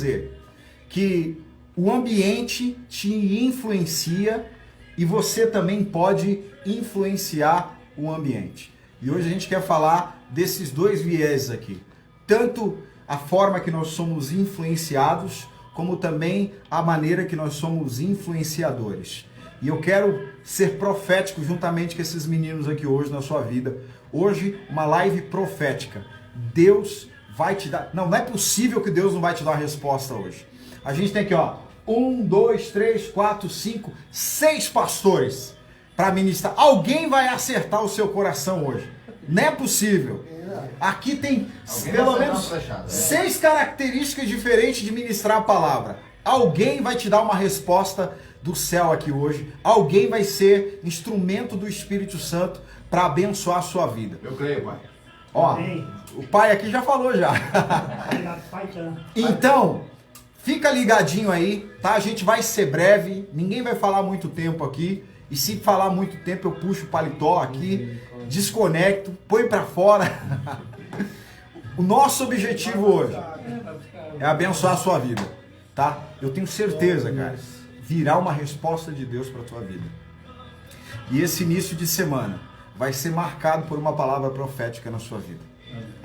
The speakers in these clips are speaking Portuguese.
dizer que o ambiente te influencia e você também pode influenciar o ambiente. E hoje a gente quer falar desses dois viés aqui. Tanto a forma que nós somos influenciados, como também a maneira que nós somos influenciadores. E eu quero ser profético juntamente com esses meninos aqui hoje na sua vida. Hoje, uma live profética. Deus vai te dar... Não é possível que Deus não vai te dar uma resposta hoje. A gente tem aqui, ó, 1, 2, 3, 4, 5, 6 pastores para ministrar. Alguém vai acertar o seu coração hoje. Não é possível. Aqui tem pelo menos 6 características diferentes de ministrar a palavra. Alguém vai te dar uma resposta do céu aqui hoje. Alguém vai ser instrumento do Espírito Santo para abençoar a sua vida. Eu creio, pai. Ó, o pai aqui já falou já. Então, fica ligadinho aí, tá? A gente vai ser breve, ninguém vai falar muito tempo aqui. E se falar muito tempo, eu puxo o paletó aqui, desconecto, põe pra fora. O nosso objetivo hoje é abençoar a sua vida, tá? Eu tenho certeza, cara, virá uma resposta de Deus pra tua vida. E esse início de semana vai ser marcado por uma palavra profética na sua vida.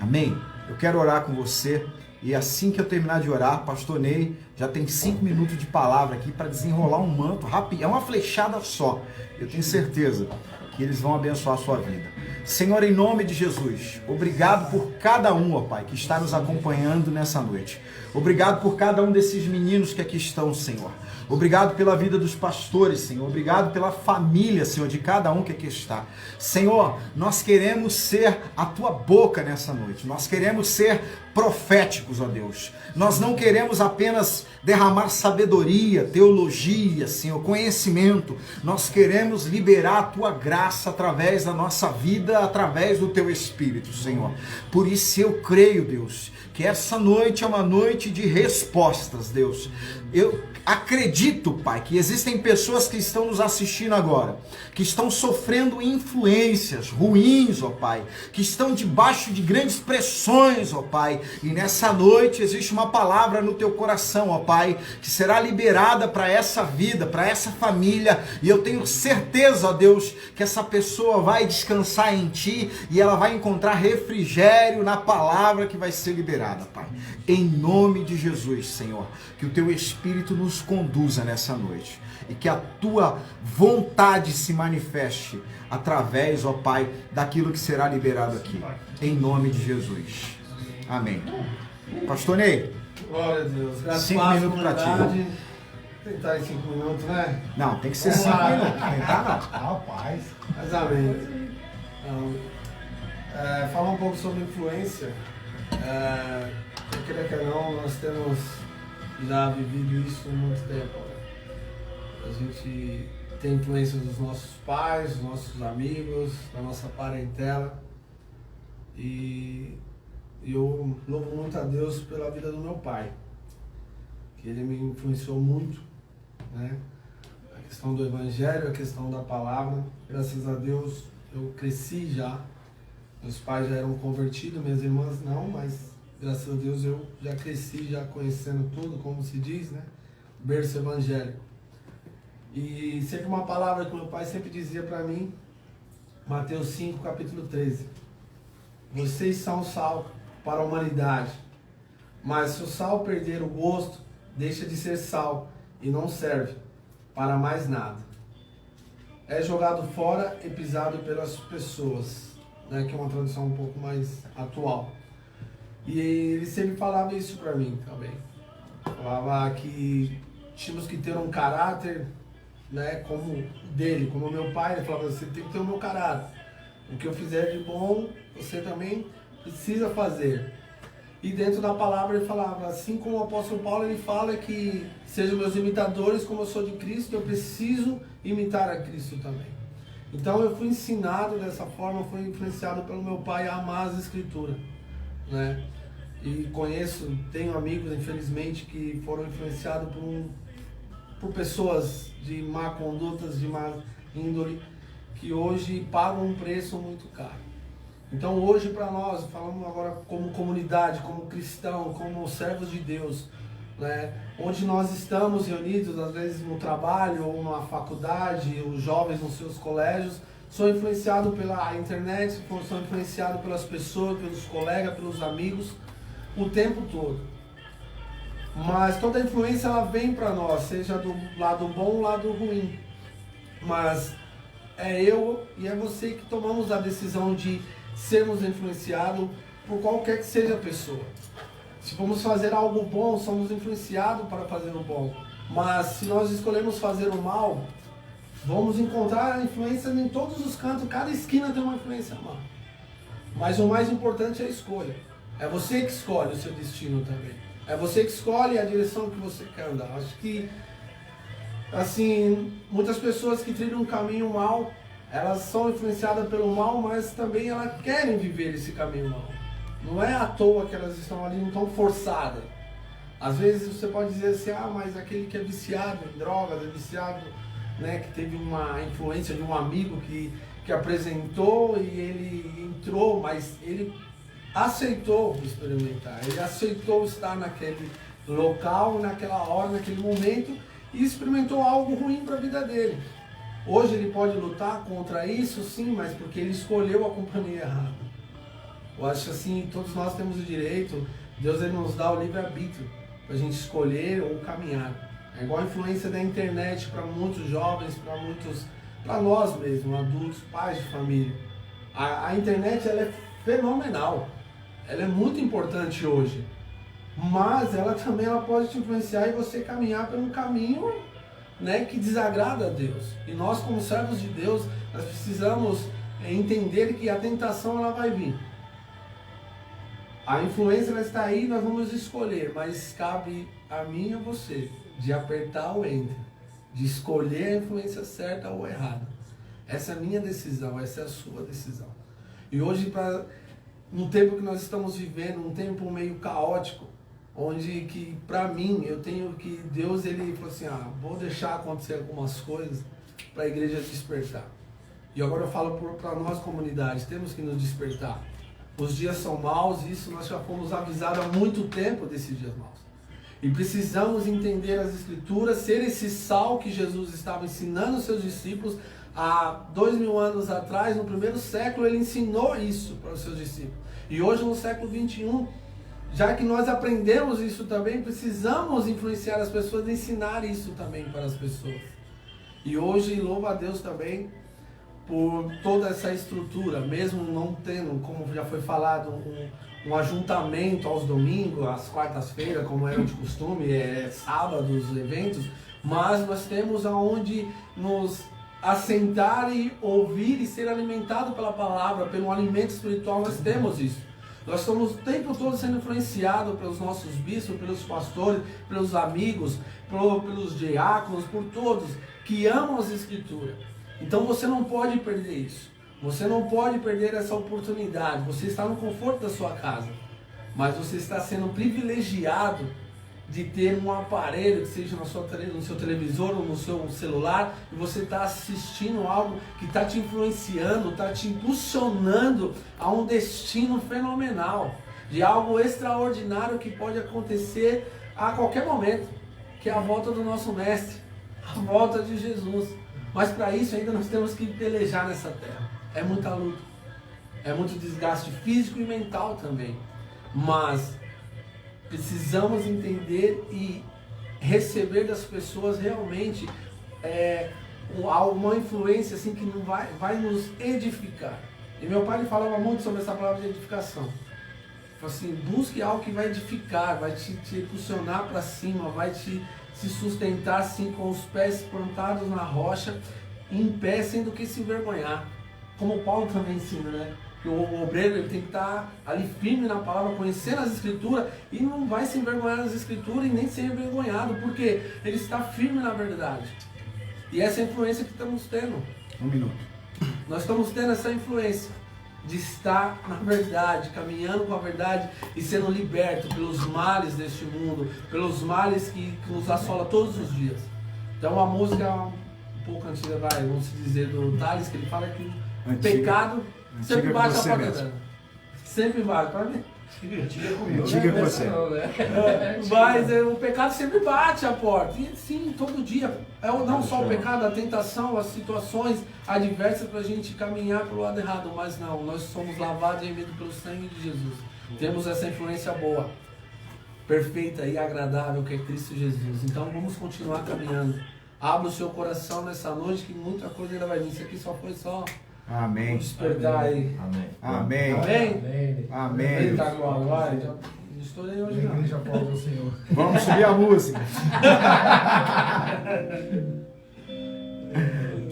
Amém? Eu quero orar com você. E assim que eu terminar de orar, pastor Ney já tem 5 minutos de palavra aqui para desenrolar um manto rápido. É uma flechada só. Eu tenho certeza que eles vão abençoar a sua vida. Senhor, em nome de Jesus, obrigado por cada um, ó Pai, que está nos acompanhando nessa noite. Obrigado por cada um desses meninos que aqui estão, Senhor. Obrigado pela vida dos pastores, Senhor. Obrigado pela família, Senhor, de cada um que aqui está. Senhor, nós queremos ser a tua boca nessa noite. Nós queremos ser proféticos, ó Deus. Nós não queremos apenas derramar sabedoria, teologia, Senhor, conhecimento. Nós queremos liberar a tua graça através da nossa vida, através do teu Espírito, Senhor. Por isso eu creio, Deus, que essa noite é uma noite de respostas, Deus. Eu acredito, Pai, que existem pessoas que estão nos assistindo agora, que estão sofrendo influências ruins, ó Pai, que estão debaixo de grandes pressões, ó Pai, e nessa noite existe uma palavra no teu coração, ó Pai, que será liberada para essa vida, para essa família, e eu tenho certeza, ó Deus, que essa pessoa vai descansar em Ti e ela vai encontrar refrigério na palavra que vai ser liberada, Pai. Em nome de Jesus, Senhor, que o Teu Espírito nos conduza nessa noite e que a Tua vontade se manifeste através, ó Pai, daquilo que será liberado aqui. Em nome de Jesus. Amém. Pastor Ney. Glória a Deus. 5 minutos para ti. Tentar em 5 minutos, né? Não, tem que ser 5 minutos. Tentar não. Rapaz. Mas amém. Então, falar um pouco sobre influência. Eu queria que não, nós temos já vivido isso há muito tempo. Né? A gente tem influência dos nossos pais, dos nossos amigos, da nossa parentela. E eu louvo muito a Deus pela vida do meu pai, que ele me influenciou muito, né? A questão do evangelho, a questão da palavra. Graças a Deus eu cresci já. Meus pais já eram convertidos, minhas irmãs não, mas graças a Deus eu já cresci, já conhecendo tudo, como se diz, né? Berço evangélico. E sempre uma palavra que meu pai sempre dizia para mim, Mateus 5, capítulo 13. Vocês são sal para a humanidade, mas se o sal perder o gosto, deixa de ser sal e não serve para mais nada. É jogado fora e pisado pelas pessoas, né, que é uma tradução um pouco mais atual. E ele sempre falava isso para mim também. Falava que tínhamos que ter um caráter, né, como dele, como meu pai. Ele falava, você tem que ter o meu caráter. O que eu fizer de bom, você também precisa fazer. E dentro da palavra ele falava, assim como o apóstolo Paulo, ele fala que sejam meus imitadores como eu sou de Cristo, eu preciso imitar a Cristo também. Então eu fui ensinado dessa forma, fui influenciado pelo meu pai a amar as escrituras, né? E tenho amigos, infelizmente, que foram influenciados por pessoas de má condutas, de má índole, que hoje pagam um preço muito caro. Então hoje para nós, falando agora como comunidade, como cristão, como servos de Deus, né? Onde nós estamos reunidos, às vezes no trabalho ou na faculdade, os jovens nos seus colégios, são influenciados pela internet, são influenciados pelas pessoas, pelos colegas, pelos amigos, o tempo todo. Mas toda a influência ela vem para nós, seja do lado bom ou lado ruim. Mas é eu e é você que tomamos a decisão de sermos influenciados por qualquer que seja a pessoa. Se vamos fazer algo bom, somos influenciados para fazer o bom. Mas se nós escolhermos fazer o mal, vamos encontrar influência em todos os cantos, cada esquina tem uma influência má. Mas o mais importante é a escolha. É você que escolhe o seu destino também. É você que escolhe a direção que você quer andar. Acho que, assim, muitas pessoas que trilham um caminho mal, elas são influenciadas pelo mal, mas também elas querem viver esse caminho mal. Não é à toa que elas estão ali, não estão forçadas. Às vezes você pode dizer assim, mas aquele que é viciado em drogas, é viciado, né, que teve uma influência de um amigo que apresentou e ele entrou, mas ele aceitou experimentar, ele aceitou estar naquele local, naquela hora, naquele momento e experimentou algo ruim para a vida dele. Hoje ele pode lutar contra isso, sim, mas porque ele escolheu a companhia errada. Eu acho assim, todos nós temos o direito, Deus ele nos dá o livre-arbítrio para a gente escolher ou caminhar. É igual a influência da internet para muitos jovens, para nós mesmos, adultos, pais de família. A internet ela é fenomenal, ela é muito importante hoje, mas ela também pode te influenciar e você caminhar por um caminho, né, que desagrada a Deus. E nós como servos de Deus, nós precisamos entender que a tentação ela vai vir. A influência ela está aí, nós vamos escolher, mas cabe a mim e a você de apertar o enter, de escolher a influência certa ou errada. Essa é a minha decisão, essa é a sua decisão. E hoje, no tempo que nós estamos vivendo, um tempo meio caótico, onde que para mim, eu tenho que, Deus ele falou assim, vou deixar acontecer algumas coisas para a igreja despertar. E agora eu falo para nós comunidades, temos que nos despertar. Os dias são maus, isso nós já fomos avisados há muito tempo desses dias maus. E precisamos entender as escrituras, ser esse sal que Jesus estava ensinando os seus discípulos há 2000 anos atrás, no primeiro século, ele ensinou isso para os seus discípulos. E hoje no século 21, já que nós aprendemos isso também, precisamos influenciar as pessoas e ensinar isso também para as pessoas. E hoje, louvo a Deus também, por toda essa estrutura, mesmo não tendo, como já foi falado, um ajuntamento aos domingos, às quartas-feiras, como era de costume, sábados, eventos, mas nós temos aonde nos assentar e ouvir e ser alimentado pela palavra, pelo alimento espiritual, nós temos isso. Nós estamos o tempo todo sendo influenciados pelos nossos bispos, pelos pastores, pelos amigos, pelos diáconos, por todos que amam as escrituras. Então você não pode perder isso. Você não pode perder essa oportunidade. Você está no conforto da sua casa, mas você está sendo privilegiado de ter um aparelho, que seja no seu televisor ou no seu celular, e você está assistindo algo que está te influenciando, está te impulsionando a um destino fenomenal, de algo extraordinário que pode acontecer a qualquer momento, que é a volta do nosso Mestre, a volta de Jesus. Mas para isso ainda nós temos que pelejar nessa terra. É muita luta, é muito desgaste físico e mental também, mas precisamos entender e receber das pessoas realmente uma influência assim que não vai nos edificar. E meu pai falava muito sobre essa palavra de edificação. Ele falou assim, busque algo que vai edificar, vai te impulsionar para cima, vai se sustentar assim com os pés plantados na rocha, em pé, sem do que se envergonhar. Como o Paulo também ensina, né? Que o obreiro ele tem que estar ali firme na palavra, conhecendo as escrituras, e não vai se envergonhar das escrituras e nem ser envergonhado, porque ele está firme na verdade. E essa é a influência que estamos tendo. Um minuto. Nós estamos tendo essa influência de estar na verdade, caminhando com a verdade e sendo liberto pelos males deste mundo, pelos males que nos assola todos os dias. Então a música um pouco antiga, vamos dizer, do Thales, que ele fala que o pecado sempre bate a porta dela. Sempre vai. Antiga com você. Mas o pecado sempre bate a porta. E sim, todo dia. Não só o pecado, a tentação, as situações adversas para a gente caminhar para o lado errado. Mas não, nós somos lavados e remidos pelo sangue de Jesus. Temos essa influência boa, perfeita e agradável que é Cristo Jesus. Então vamos continuar caminhando. Abra o seu coração nessa noite que muita coisa ainda vai vir. Isso aqui só foi Amém. despertar aí. Amém. Amém. Amém? Amém. Eita, glória, vai. Já não estourei hoje não. Igreja aplaude ao Senhor. Vamos subir a música.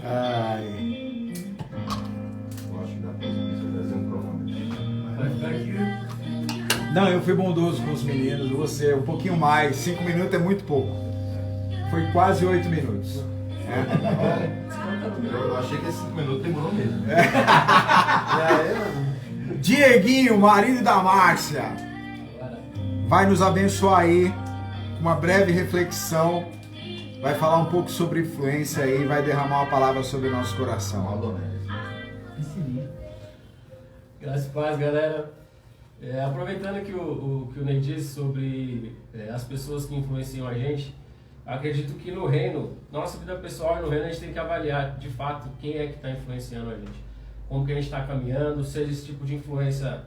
Ai. Eu acho que dá pra você trazer um cronômetro. Não, eu fui bondoso com os meninos, você um pouquinho mais, 5 minutos é muito pouco. Foi quase 8 minutos. Eu achei que esses 5 minutos demorou mesmo. Dieguinho, marido da Márcia, vai nos abençoar aí com uma breve reflexão, vai falar um pouco sobre influência aí, vai derramar uma palavra sobre o nosso coração. Graças e paz, galera. Aproveitando que o Ney disse sobre as pessoas que influenciam a gente, acredito que no reino, nossa vida pessoal e no reino a gente tem que avaliar de fato quem é que está influenciando a gente, como que a gente está caminhando, seja esse tipo de influência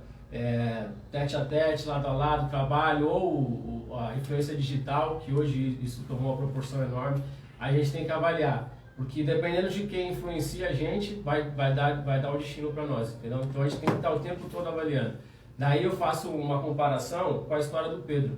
tete a tete, lado a lado, trabalho, ou a influência digital, que hoje isso tomou uma proporção enorme, a gente tem que avaliar. Porque dependendo de quem influencia a gente, vai dar o destino para nós, entendeu? Então a gente tem que estar o tempo todo avaliando. Daí eu faço uma comparação com a história do Pedro.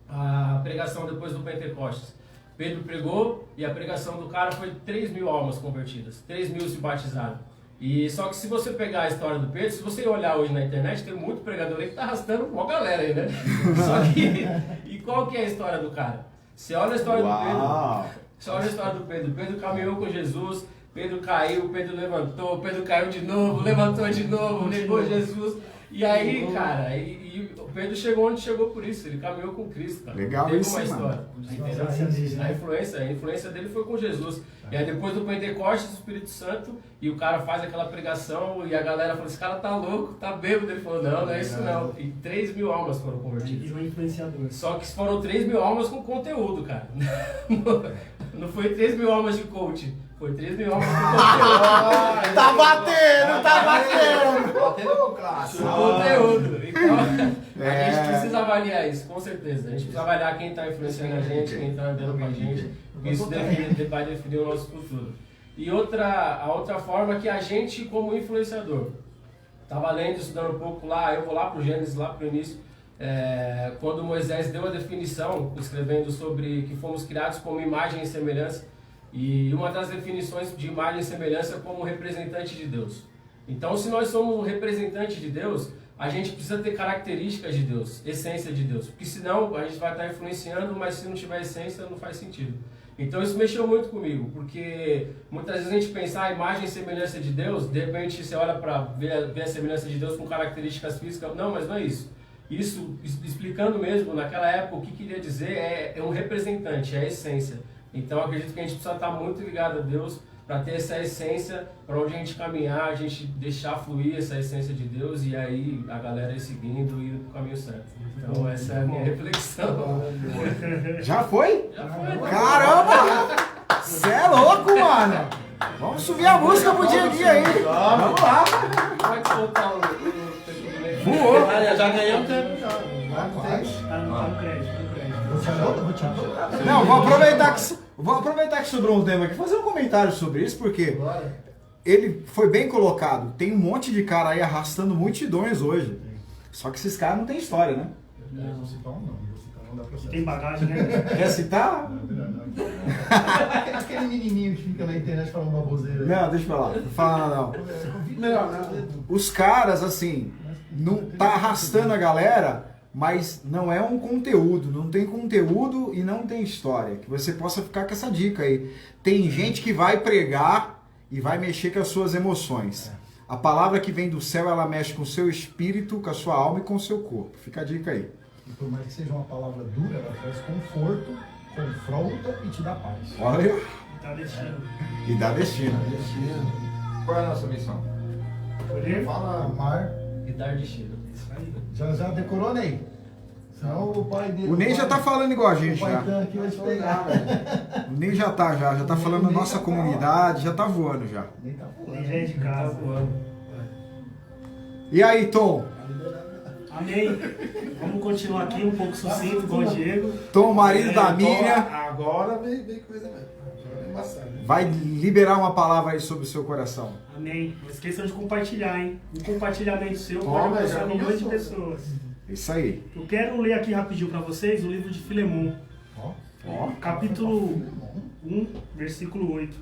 A pregação depois do Pentecostes. Pedro pregou e a pregação do cara foi 3.000 almas convertidas. 3.000 se batizaram. E só que se você pegar a história do Pedro, se você olhar hoje na internet, tem muito pregador aí que tá arrastando uma galera aí, né? Só que... E qual que é a história do cara? Você olha a história do Pedro... Você olha a história do Pedro. Pedro caminhou com Jesus, Pedro caiu, Pedro levantou, Pedro caiu de novo, levantou de novo, negou Jesus. E aí, cara, e o Pedro chegou onde chegou por isso, ele caminhou com Cristo, cara. Legal. Teve Isso, uma mano. história. A influência dele foi com Jesus. E aí depois do Pentecostes, o Espírito Santo, e o cara faz aquela pregação, e a galera fala, esse cara tá louco, tá bêbado. Ele falou, não é isso não. E 3.000 almas foram convertidas. Um influenciador. Só que foram 3.000 almas com conteúdo, cara. Não foi 3.000 almas de coach. Foi 3.000 almas com conteúdo. Tá batendo, tá batendo! Batendo com classe. Conteúdo. Então, a gente precisa avaliar isso, com certeza. A gente precisa avaliar quem está influenciando a gente, quem está andando com a gente. Isso vai definir o nosso futuro. E a outra forma é que a gente, como influenciador, estava lendo, estudando um pouco lá, eu vou lá para o Gênesis, lá para o início, quando Moisés deu a definição, escrevendo sobre que fomos criados como imagem e semelhança, e uma das definições de imagem e semelhança é como representante de Deus. Então, se nós somos um representante de Deus, a gente precisa ter características de Deus, essência de Deus, porque senão a gente vai estar influenciando, mas se não tiver essência não faz sentido. Então isso mexeu muito comigo, porque muitas vezes a gente pensa a imagem e semelhança de Deus, de repente você olha para ver a semelhança de Deus com características físicas, não, mas não é isso. Isso, explicando mesmo, naquela época o que queria dizer é um representante, é a essência. Então acredito que a gente precisa estar muito ligado a Deus para ter essa essência, para onde a gente caminhar, a gente deixar fluir essa essência de Deus e aí a galera ir seguindo e ir para o caminho certo. Então essa é a minha reflexão. Já foi? Já foi. Caramba! Você é louco, mano! Vamos subir a música pro Dieguinho aí! Vamos lá! Pode soltar o tempo do meio. Voou! Já ganhamos tempo. Tá no crédito. Não, vou aproveitar que sobrou um tempo aqui, fazer um comentário sobre isso, porque ele foi bem colocado. Tem um monte de cara aí arrastando multidões hoje. Só que esses caras não têm história, né? Vou citar um não dá pra citar. Tem bagagem, né? Quer citar? Aquele menininho que fica na internet falando baboseira. Não, deixa pra lá. Não fala não. Melhor, né? Os caras, assim, não tá arrastando a galera, mas não é um conteúdo. Não tem conteúdo e não tem história. Que você possa ficar com essa dica aí. Tem gente que vai pregar e vai mexer com as suas emoções. A palavra que vem do céu, ela mexe com o seu espírito, com a sua alma e com o seu corpo. Fica a dica aí. E por mais que seja uma palavra dura, ela traz conforto, confronta e te dá paz. Olha. E dá destino. E dá destino. Qual é a nossa missão? Fala, amar. E dar destino. Isso aí. Já decorou, Ney? Senão o pai dele... O Ney já tá falando igual a gente O pai já. tá aqui vai te pegar, velho. O Ney já tá falando na nossa comunidade, já tá voando já. Nem tá Nem pulando. já é de casa. E aí, Tom? Amém. Vamos continuar aqui um pouco sucinto, igual o Diego. Tom, marido da Miriam, Agora vem coisa mesmo. Agora é embaçado, né? vai liberar uma palavra aí sobre o seu coração. Amém. Não esqueçam de compartilhar, hein? Um compartilhamento seu Toma, pode alcançar já milhões de começou. pessoas. Isso aí. Eu quero ler aqui rapidinho para vocês o livro de Filemon, Ó, capítulo 1, versículo 8.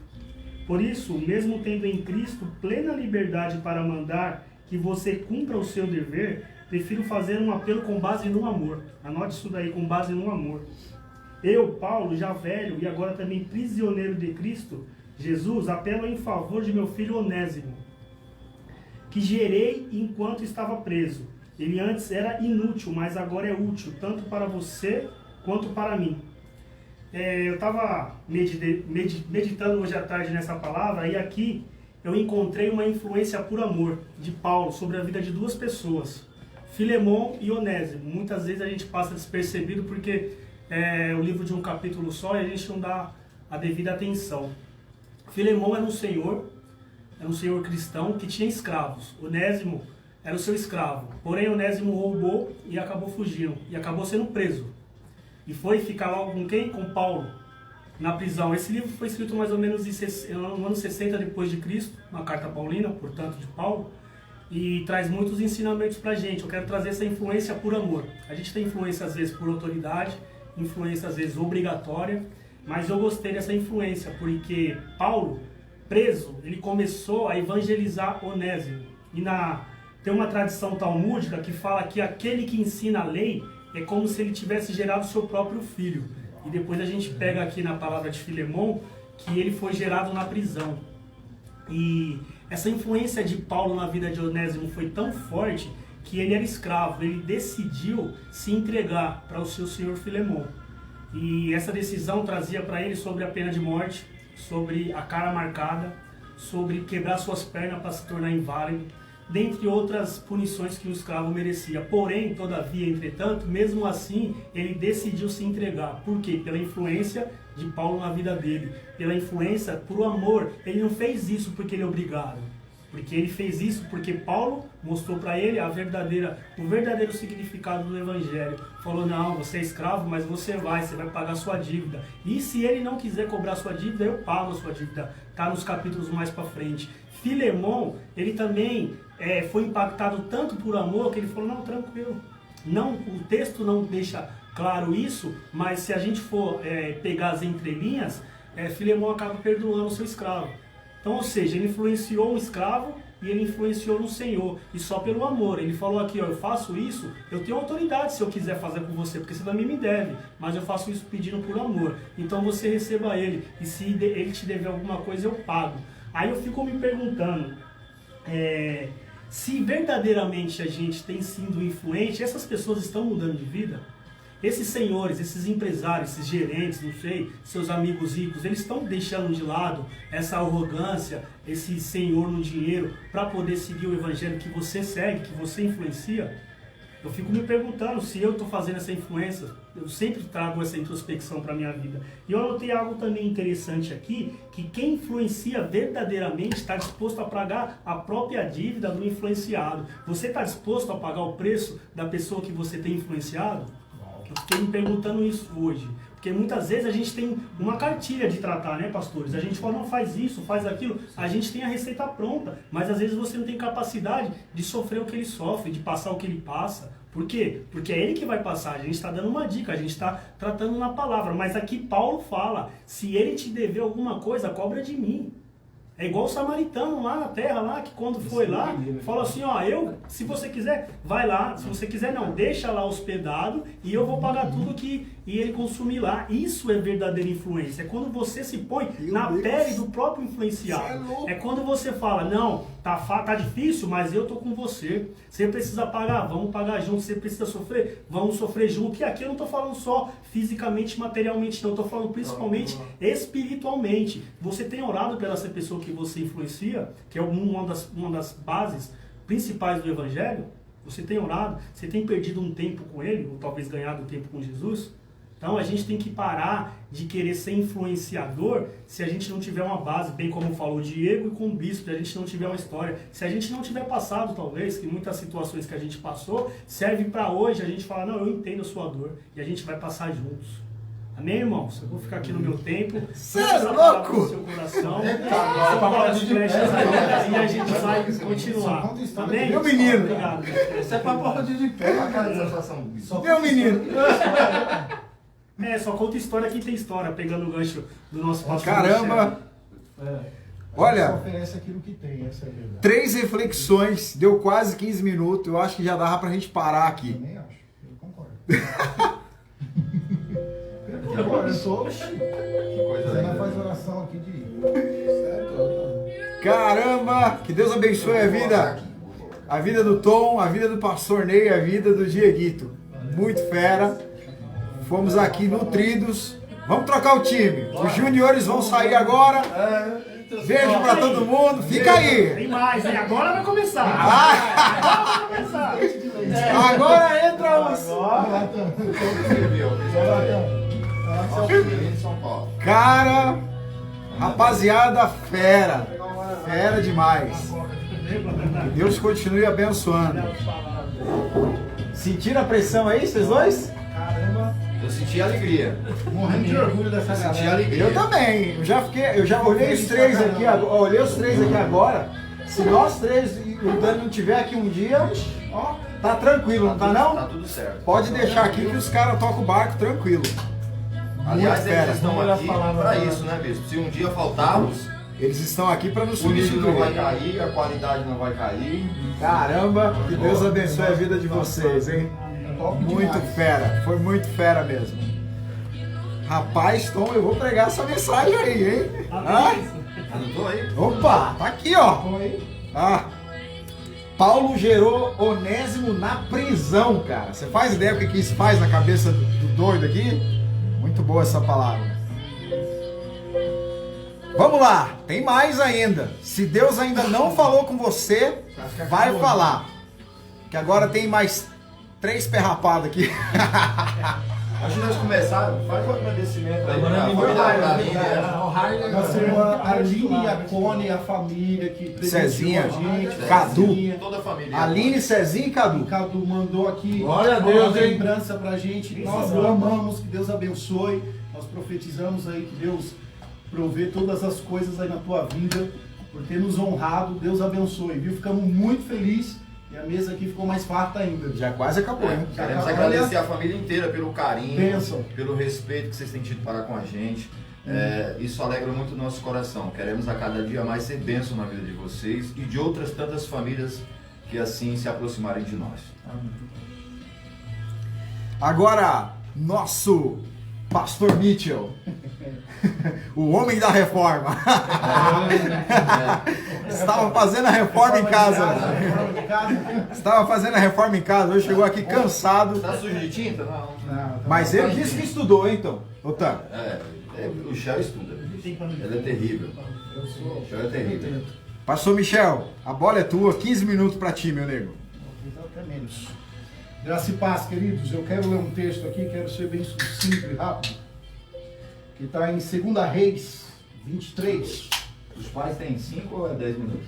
Por isso, mesmo tendo em Cristo plena liberdade para mandar que você cumpra o seu dever, prefiro fazer um apelo com base no amor. Anote isso daí, com base no amor. Eu, Paulo, já velho e agora também prisioneiro de Cristo Jesus, apelo em favor de meu filho Onésimo, que gerei enquanto estava preso. Ele antes era inútil, mas agora é útil, tanto para você quanto para mim. Eu estava meditando hoje à tarde nessa palavra, e aqui eu encontrei uma influência por amor de Paulo sobre a vida de duas pessoas, Filemon e Onésimo. Muitas vezes a gente passa despercebido porque é o livro de um capítulo só e a gente não dá a devida atenção. Filemon era um senhor cristão que tinha escravos. Onésimo era o seu escravo. Porém, Onésimo roubou e acabou fugindo. E acabou sendo preso. E foi ficar lá com quem? Com Paulo, na prisão. Esse livro foi escrito mais ou menos no ano 60 depois de Cristo, uma carta paulina, portanto, de Paulo. E traz muitos ensinamentos pra gente. Eu quero trazer essa influência por amor. A gente tem influência às vezes por autoridade, influência às vezes obrigatória. Mas eu gostei dessa influência, porque Paulo, preso, ele começou a evangelizar Onésimo. E tem uma tradição talmúdica que fala que aquele que ensina a lei é como se ele tivesse gerado seu próprio filho. E depois a gente pega aqui na palavra de Filemon que ele foi gerado na prisão. E essa influência de Paulo na vida de Onésimo foi tão forte que ele era escravo. Ele decidiu se entregar para o seu senhor Filemon. E essa decisão trazia para ele sobre a pena de morte, sobre a cara marcada, sobre quebrar suas pernas para se tornar inválido, dentre outras punições que o escravo merecia. Porém, todavia, entretanto, mesmo assim, ele decidiu se entregar. Por quê? Pela influência de Paulo na vida dele, pela influência por amor. Ele não fez isso porque ele é obrigado, porque ele fez isso porque Paulo mostrou para ele o verdadeiro significado do Evangelho. Falou, não, você é escravo, mas você vai pagar sua dívida. E se ele não quiser cobrar sua dívida, eu pago a sua dívida. Está nos capítulos mais para frente. Filemon, ele também foi impactado tanto por amor que ele falou, não, tranquilo. Não, o texto não deixa claro isso, mas se a gente for pegar as entrelinhas, Filemon acaba perdoando o seu escravo. Então, ou seja, ele influenciou um escravo e ele influenciou um senhor, e só pelo amor. Ele falou aqui, ó, eu faço isso, eu tenho autoridade se eu quiser fazer com você, porque você também me deve, mas eu faço isso pedindo por amor. Então você receba ele, e se ele te dever alguma coisa, eu pago. Aí eu fico me perguntando, se verdadeiramente a gente tem sido influente, essas pessoas estão mudando de vida? Esses senhores, esses empresários, esses gerentes, não sei, seus amigos ricos, eles estão deixando de lado essa arrogância, esse senhor no dinheiro, para poder seguir o evangelho que você segue, que você influencia? Eu fico me perguntando se eu estou fazendo essa influência. Eu sempre trago essa introspecção para a minha vida. E eu anotei algo também interessante aqui, que quem influencia verdadeiramente está disposto a pagar a própria dívida do influenciado. Você está disposto a pagar o preço da pessoa que você tem influenciado? Eu fiquei me perguntando isso hoje. Porque muitas vezes a gente tem uma cartilha de tratar, né, pastores? A gente fala, não, faz isso, faz aquilo. A gente tem a receita pronta, mas às vezes você não tem capacidade de sofrer o que ele sofre, de passar o que ele passa. Por quê? Porque é ele que vai passar. A gente está dando uma dica, a gente está tratando na palavra. Mas aqui Paulo fala, se ele te dever alguma coisa, cobra de mim. É igual o samaritano lá na terra, lá, que quando foi lá, falou assim, ó, se você quiser, vai lá, se você quiser não, deixa lá hospedado e eu vou pagar tudo que ele consumir lá. Isso é verdadeira influência, é quando você se põe na pele do próprio influenciado. É quando você fala, não, tá difícil, mas eu tô com você. Você precisa pagar, vamos pagar junto. Você precisa sofrer, vamos sofrer junto. E aqui eu não tô falando só fisicamente, materialmente, não, eu tô falando principalmente espiritualmente. Você tem orado pela essa pessoa que você influencia, que é uma das bases principais do Evangelho? Você tem orado? Você tem perdido um tempo com Ele? Ou talvez ganhado tempo com Jesus? Então a gente tem que parar de querer ser influenciador se a gente não tiver uma base, bem como falou o Diego e com o Bispo, se a gente não tiver uma história. Se a gente não tiver passado, talvez, que muitas situações que a gente passou, serve para hoje a gente falar, não, eu entendo a sua dor, e a gente vai passar juntos. Amém, irmãos? Eu vou ficar aqui no meu tempo. Sério, louco? No seu coração. As flechas aí, e a gente vai continuar. Amém? Meu menino. Obrigado. Isso é pra porra de pé. Pega a cara dessa situação. Meu menino. Só conta história quem tem história, pegando o gancho do nosso pastor. Caramba. Só Olha, oferece aquilo que tem, essa é a verdade. 3 reflexões, deu quase 15 minutos. Eu acho que já dava pra gente parar aqui. Também acho, eu concordo. Eu concordo, eu sou. Que coisa Você não linda. faz oração aqui de. Caramba, que Deus abençoe a vida do Tom, a vida do pastor Ney, a vida do Dieguito. Muito fera. Fomos aqui nutridos. Vamos trocar o time. Os juniores vão sair agora. Beijo pra todo mundo. Fica aí. Tem mais, hein? Agora vai começar. Ah, Agora vai começar. agora entra os... São Paulo. Cara, rapaziada fera. Fera demais. Que Deus continue abençoando. Sentiram a pressão aí, vocês dois? Caramba, Eu senti alegria. morrendo de orgulho dessa Eu senti galera. alegria. Eu também. Eu já olhei os três aqui, olhei os três aqui agora. Se nós três e o Dani não tiver aqui um dia, ó, tá tranquilo, não tá Tá não? tudo certo. Pode deixar aqui que os caras tocam o barco tranquilo. Aliás, Muito fera. eles estão aqui pra isso, né, Bispo? Se um dia faltarmos, Eles estão aqui para nos o nível não vai substituir. cair, a qualidade não vai cair. Caramba, que Deus abençoe a vida de vocês, hein? Top Muito demais. fera, foi muito fera mesmo. Rapaz, Tom, eu vou pregar essa mensagem aí, hein? Ah, Anotou aí? opa, tá aqui, ó. Foi. Ah, Paulo gerou Onésimo na prisão, cara. Você faz ideia do que isso faz na cabeça do doido aqui? Muito boa essa palavra. Vamos lá, tem mais ainda. Se Deus ainda não falou com você, vai falar. Que agora tem mais 3 perrapadas aqui. Antes de nós começarmos, faz um agradecimento aí Agora pra me família deu raiva. Aline, né? Nossa irmã Aline, a Cone, a família que presenteou Cezinha, a gente. Cadu. Cezinha. Toda a família. Aline, Cezinha e O Cadu. Cadu mandou aqui Glória a Deus, uma hein? lembrança pra gente. Nós Isso, amamos, que Deus abençoe. Nós profetizamos aí que Deus provê todas as coisas aí na tua vida, por ter nos honrado. Deus abençoe, viu? Ficamos muito felizes e a mesa aqui ficou mais farta ainda. Já quase acabou, hein? Queremos agradecer a família inteira pelo carinho, Bênção. pelo respeito que vocês têm tido para com a gente. Isso alegra muito o nosso coração. Queremos a cada dia mais ser bênção na vida de vocês e de outras tantas famílias que assim se aproximarem de nós. Agora, nosso pastor Mitchell. O homem da reforma. Estava fazendo a reforma em casa. Estava fazendo a reforma em casa. Hoje chegou aqui cansado. Tá sujo de tinta? Não. Mas ele disse que estudou, hein, então? Otan. O Shell estuda. Ele é terrível. O Shell é terrível. Pastor Michel, a bola é tua. 15 minutos pra ti, meu nego. Até menos. Graça e paz, queridos. Eu quero ler um texto aqui, quero ser bem sucinto e rápido. Que está em 2 Reis 23. Os pais têm 5 ou é 10 minutos?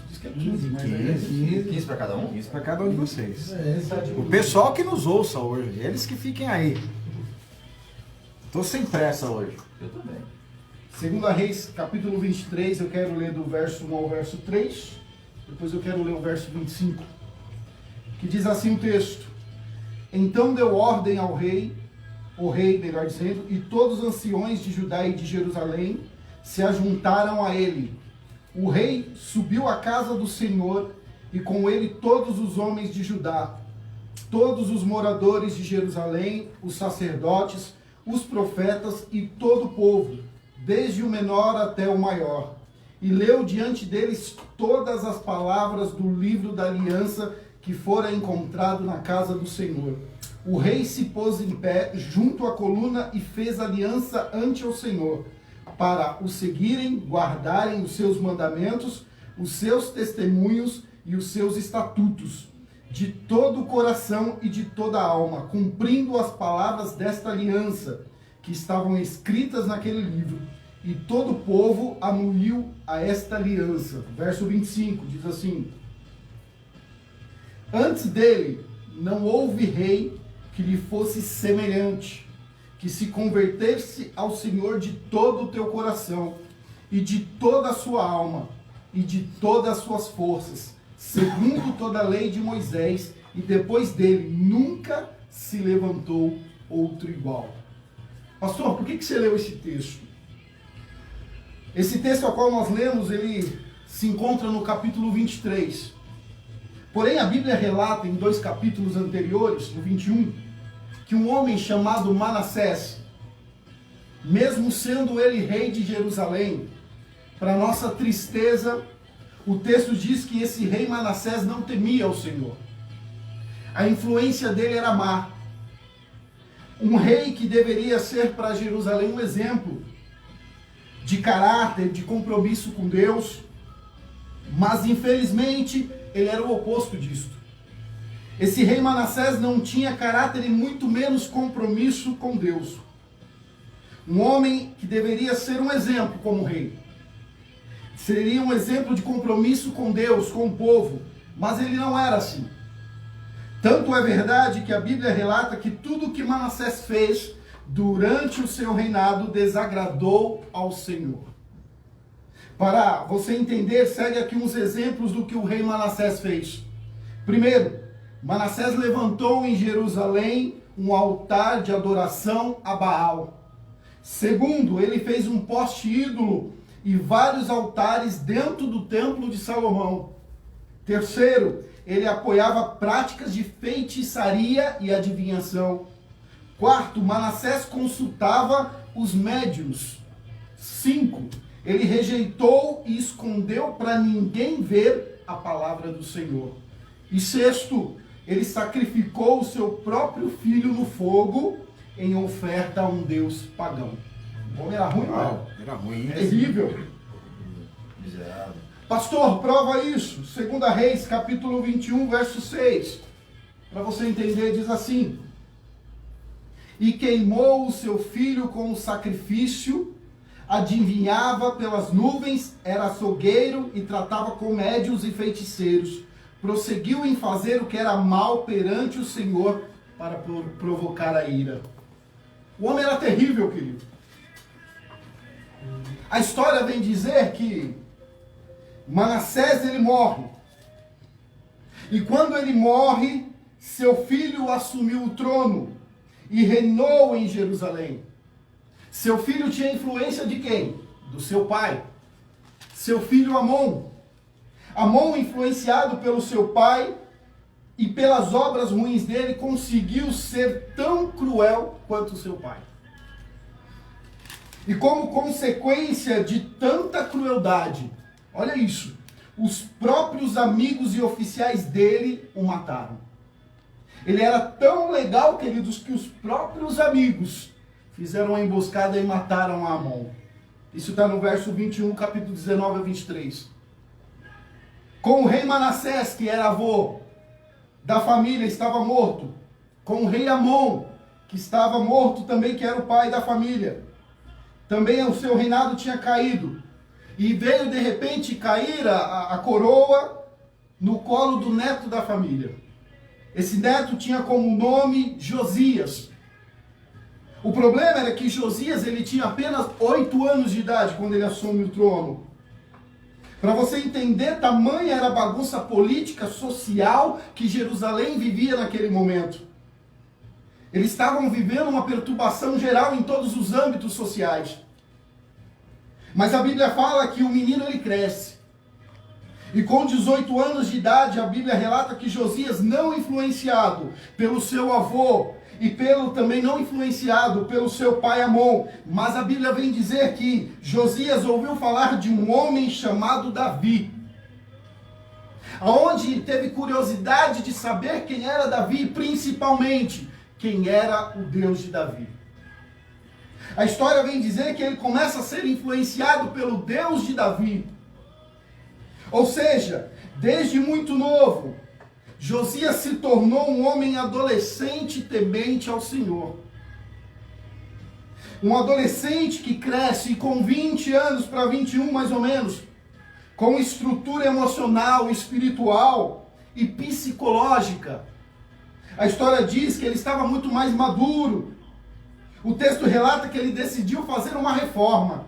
Diz que é 15, mas 15 para cada um? Isso pra cada um de vocês. é O pessoal que nos ouça hoje, eles que fiquem aí. Tô sem pressa hoje. Eu também. 2 Reis, capítulo 23, eu quero ler do verso 1 ao verso 3, depois eu quero ler o verso 25, que diz assim o texto: Então deu ordem ao rei, o rei, melhor dizendo, e todos os anciões de Judá e de Jerusalém se ajuntaram a ele. O rei subiu à casa do Senhor e com ele todos os homens de Judá, todos os moradores de Jerusalém, os sacerdotes, os profetas e todo o povo, desde o menor até o maior. E leu diante deles todas as palavras do livro da aliança que fora encontrado na casa do Senhor. O rei se pôs em pé junto à coluna e fez aliança ante o Senhor, para o seguirem, guardarem os seus mandamentos, os seus testemunhos e os seus estatutos. de todo o coração e de toda a alma, cumprindo as palavras desta aliança que estavam escritas naquele livro. E todo o povo anuiu a esta aliança. Verso 25 diz assim: antes dele não houve rei que lhe fosse semelhante, que se convertesse ao Senhor de todo o teu coração e de toda a sua alma e de todas as suas forças, segundo toda a lei de Moisés, e depois dele nunca se levantou outro igual. Pastor, por que você leu esse texto? Esse texto ao qual nós lemos, ele se encontra no capítulo 23. Porém, a Bíblia relata em 2 capítulos anteriores, no 21, que um homem chamado Manassés, mesmo sendo ele rei de Jerusalém, para nossa tristeza, o texto diz que esse rei Manassés não temia o Senhor. A influência dele era má. Um rei que deveria ser para Jerusalém um exemplo de caráter, de compromisso com Deus, mas infelizmente ele era o oposto disto. Esse rei Manassés não tinha caráter e muito menos compromisso com Deus. Um homem que deveria ser um exemplo como rei. Seria um exemplo de compromisso com Deus, com o povo, mas ele não era assim. Tanto é verdade que a Bíblia relata que tudo que Manassés fez durante o seu reinado desagradou ao Senhor. Para você entender, segue aqui uns exemplos do que o rei Manassés fez. Primeiro, Manassés levantou em Jerusalém um altar de adoração a Baal. Segundo, ele fez um poste ídolo e vários altares dentro do templo de Salomão. Terceiro, ele apoiava práticas de feitiçaria e adivinhação. Quarto, Manassés consultava os médiuns. 5, ele rejeitou e escondeu para ninguém ver a palavra do Senhor. E sexto, ele sacrificou o seu próprio filho no fogo em oferta a um deus pagão. O homem era ruim, não? Era ruim. Terrível. Miserável. Pastor, prova isso. 2 Reis, capítulo 21, verso 6. Para você entender, diz assim: e queimou o seu filho com o sacrifício, adivinhava pelas nuvens, era açougueiro e tratava com médiuns e feiticeiros. Prosseguiu em fazer o que era mal perante o Senhor para provocar a ira. O homem era terrível, querido. A história vem dizer que Manassés ele morre. E quando ele morre, seu filho assumiu o trono e reinou em Jerusalém. Seu filho tinha influência de quem? Do seu pai. Seu filho Amon. Amon, influenciado pelo seu pai e pelas obras ruins dele, conseguiu ser tão cruel quanto seu pai. E como consequência de tanta crueldade, olha isso, os próprios amigos e oficiais dele o mataram. Ele era tão legal, queridos, que os próprios amigos fizeram uma emboscada e mataram a Amon. Isso está no verso 21, capítulo 19 a 23. Com o rei Manassés, que era avô da família, estava morto. Com o rei Amon, que estava morto também, que era o pai da família. Também o seu reinado tinha caído. E veio de repente cair a coroa no colo do neto da família. Esse neto tinha como nome Josias. O problema era que Josias ele tinha apenas 8 anos de idade quando ele assume o trono. Para você entender, tamanha era a bagunça política, social que Jerusalém vivia naquele momento. Eles estavam vivendo uma perturbação geral em todos os âmbitos sociais. Mas a Bíblia fala que o menino ele cresce. E com 18 anos de idade, a Bíblia relata que Josias, não influenciado pelo seu avô, e pelo também não influenciado pelo seu pai Amon, mas a Bíblia vem dizer que Josias ouviu falar de um homem chamado Davi, aonde teve curiosidade de saber quem era Davi, principalmente quem era o Deus de Davi. A história vem dizer que ele começa a ser influenciado pelo Deus de Davi. Ou seja, desde muito novo, Josias se tornou um homem adolescente temente ao Senhor. Um adolescente que cresce com 20 anos para 21 mais ou menos, com estrutura emocional, espiritual e psicológica. A história diz que ele estava muito mais maduro. O texto relata que ele decidiu fazer uma reforma.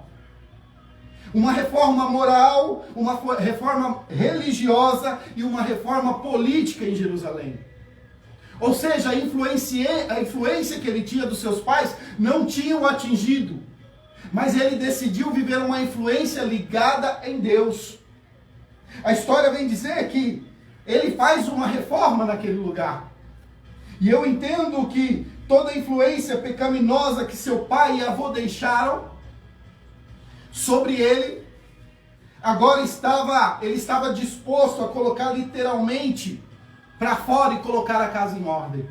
Uma reforma moral, uma reforma religiosa e uma reforma política em Jerusalém. Ou seja, a influência que ele tinha dos seus pais não tinha o atingido. Mas ele decidiu viver uma influência ligada em Deus. A história vem dizer que ele faz uma reforma naquele lugar. E eu entendo que toda a influência pecaminosa que seu pai e avô deixaram sobre ele, agora ele estava disposto a colocar literalmente para fora e colocar a casa em ordem.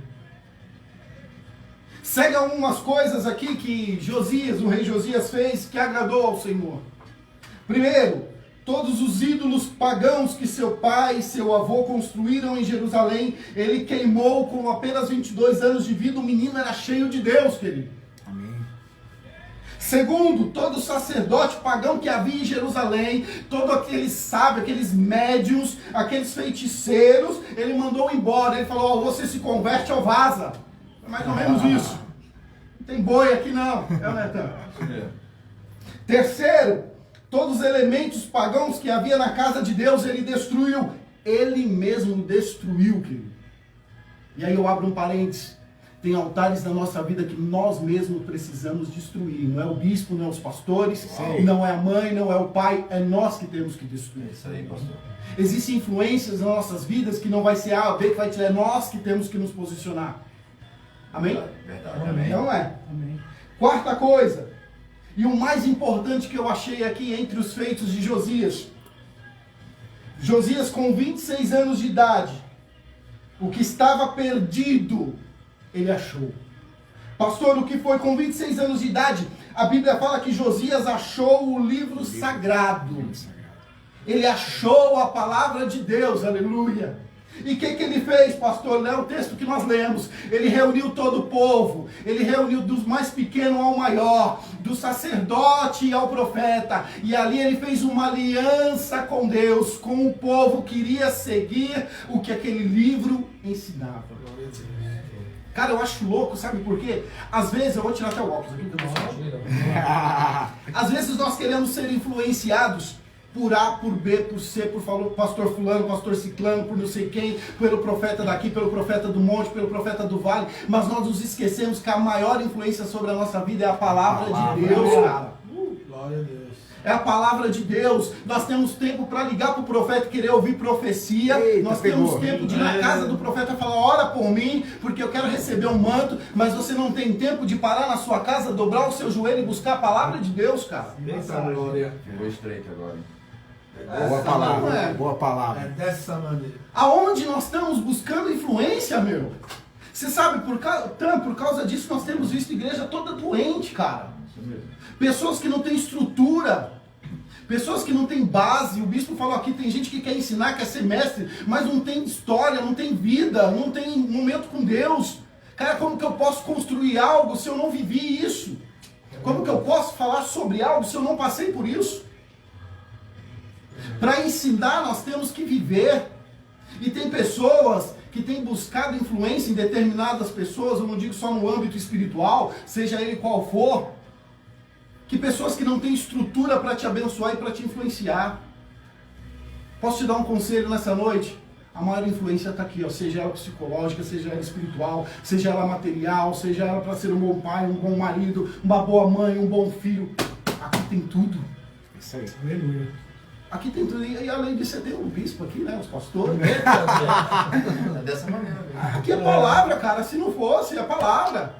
Segue algumas coisas aqui que Josias, o rei Josias, fez que agradou ao Senhor. Primeiro, todos os ídolos pagãos que seu pai e seu avô construíram em Jerusalém, ele queimou com apenas 22 anos de vida. O menino era cheio de Deus, querido. Amém. Segundo, todo sacerdote pagão que havia em Jerusalém, todos aqueles sábios, aqueles médiuns, aqueles feiticeiros, ele mandou embora. Ele falou: ó, você se converte ou vaza. É mais ou menos isso. Não tem boi aqui não. É o Netão. Terceiro, todos os elementos pagãos que havia na casa de Deus, ele destruiu. Ele mesmo destruiu, querido. E aí eu abro um parênteses. Tem altares na nossa vida que nós mesmos precisamos destruir. Não é o bispo, não é os pastores, não é a mãe, não é o pai. É nós que temos que destruir. É isso aí, pastor. Existem influências nas nossas vidas que não vai ser A ou B que vai tirar. É nós que temos que nos posicionar. Amém? Verdade, amém. Não é? Amém. Quarta coisa. E o mais importante que eu achei aqui entre os feitos de Josias. Josias, com 26 anos de idade, o que estava perdido, ele achou. Pastor, o que foi com 26 anos de idade? A Bíblia fala que Josias achou o livro sagrado. Ele achou a palavra de Deus, aleluia. E o que ele fez, pastor? É o texto que nós lemos. Ele reuniu todo o povo. Ele reuniu dos mais pequenos ao maior, do sacerdote ao profeta. E ali ele fez uma aliança com Deus, com o povo que iria seguir o que aquele livro ensinava. Cara, eu acho louco, sabe por quê? Às vezes, eu vou tirar até o óculos aqui, às vezes nós queremos ser influenciados por A, por B, por C, por pastor fulano, pastor ciclano, por não sei quem, pelo profeta daqui, pelo profeta do monte, pelo profeta do vale, mas nós nos esquecemos que a maior influência sobre a nossa vida é a palavra de Deus, cara. Glória a Deus. É a palavra de Deus. Nós temos tempo para ligar para o profeta e querer ouvir profecia. Eita, nós temos pegou. tempo de ir na casa do profeta e falar: ora por mim, porque eu quero receber um manto. Mas você não tem tempo de parar na sua casa, dobrar o seu joelho e buscar a palavra de Deus, cara. Eita glória. Ficou estreito agora, hein? Boa palavra, É. boa palavra. É dessa maneira. Aonde nós estamos buscando influência, meu? Você sabe, por causa disso nós temos visto a igreja toda doente, cara. Isso mesmo. Pessoas que não têm estrutura, pessoas que não têm base. O bispo falou aqui, tem gente que quer ensinar, quer ser mestre, mas não tem história, não tem vida, não tem momento com Deus. Cara, como que eu posso construir algo se eu não vivi isso? Como que eu posso falar sobre algo se eu não passei por isso? Para ensinar, nós temos que viver. E tem pessoas que têm buscado influência em determinadas pessoas, eu não digo só no âmbito espiritual, seja ele qual for, que pessoas que não têm estrutura para te abençoar e para te influenciar. Posso te dar um conselho nessa noite? A maior influência está aqui, ó, seja ela psicológica, seja ela espiritual, seja ela material, seja ela para ser um bom pai, um bom marido, uma boa mãe, um bom filho. Aqui tem tudo. Isso aí. Aleluia. Aqui tem tudo. E além disso, você tem o bispo aqui, né? Os pastores. É dessa maneira mesmo. Aqui é palavra, cara. Se não fosse, é palavra.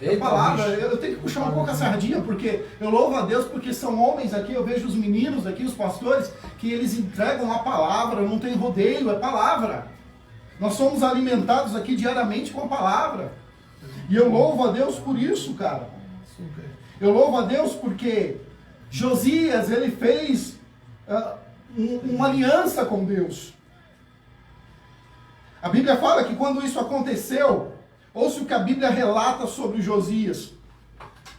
É palavra. Eu tenho que puxar um pouco a sardinha, porque eu louvo a Deus, porque são homens aqui, eu vejo os meninos aqui, os pastores, que eles entregam a palavra, não tem rodeio, é palavra. Nós somos alimentados aqui diariamente com a palavra. E eu louvo a Deus por isso, cara. Eu louvo a Deus porque Josias, ele fez uma aliança com Deus. A Bíblia fala que quando isso aconteceu, ouça o que a Bíblia relata sobre Josias.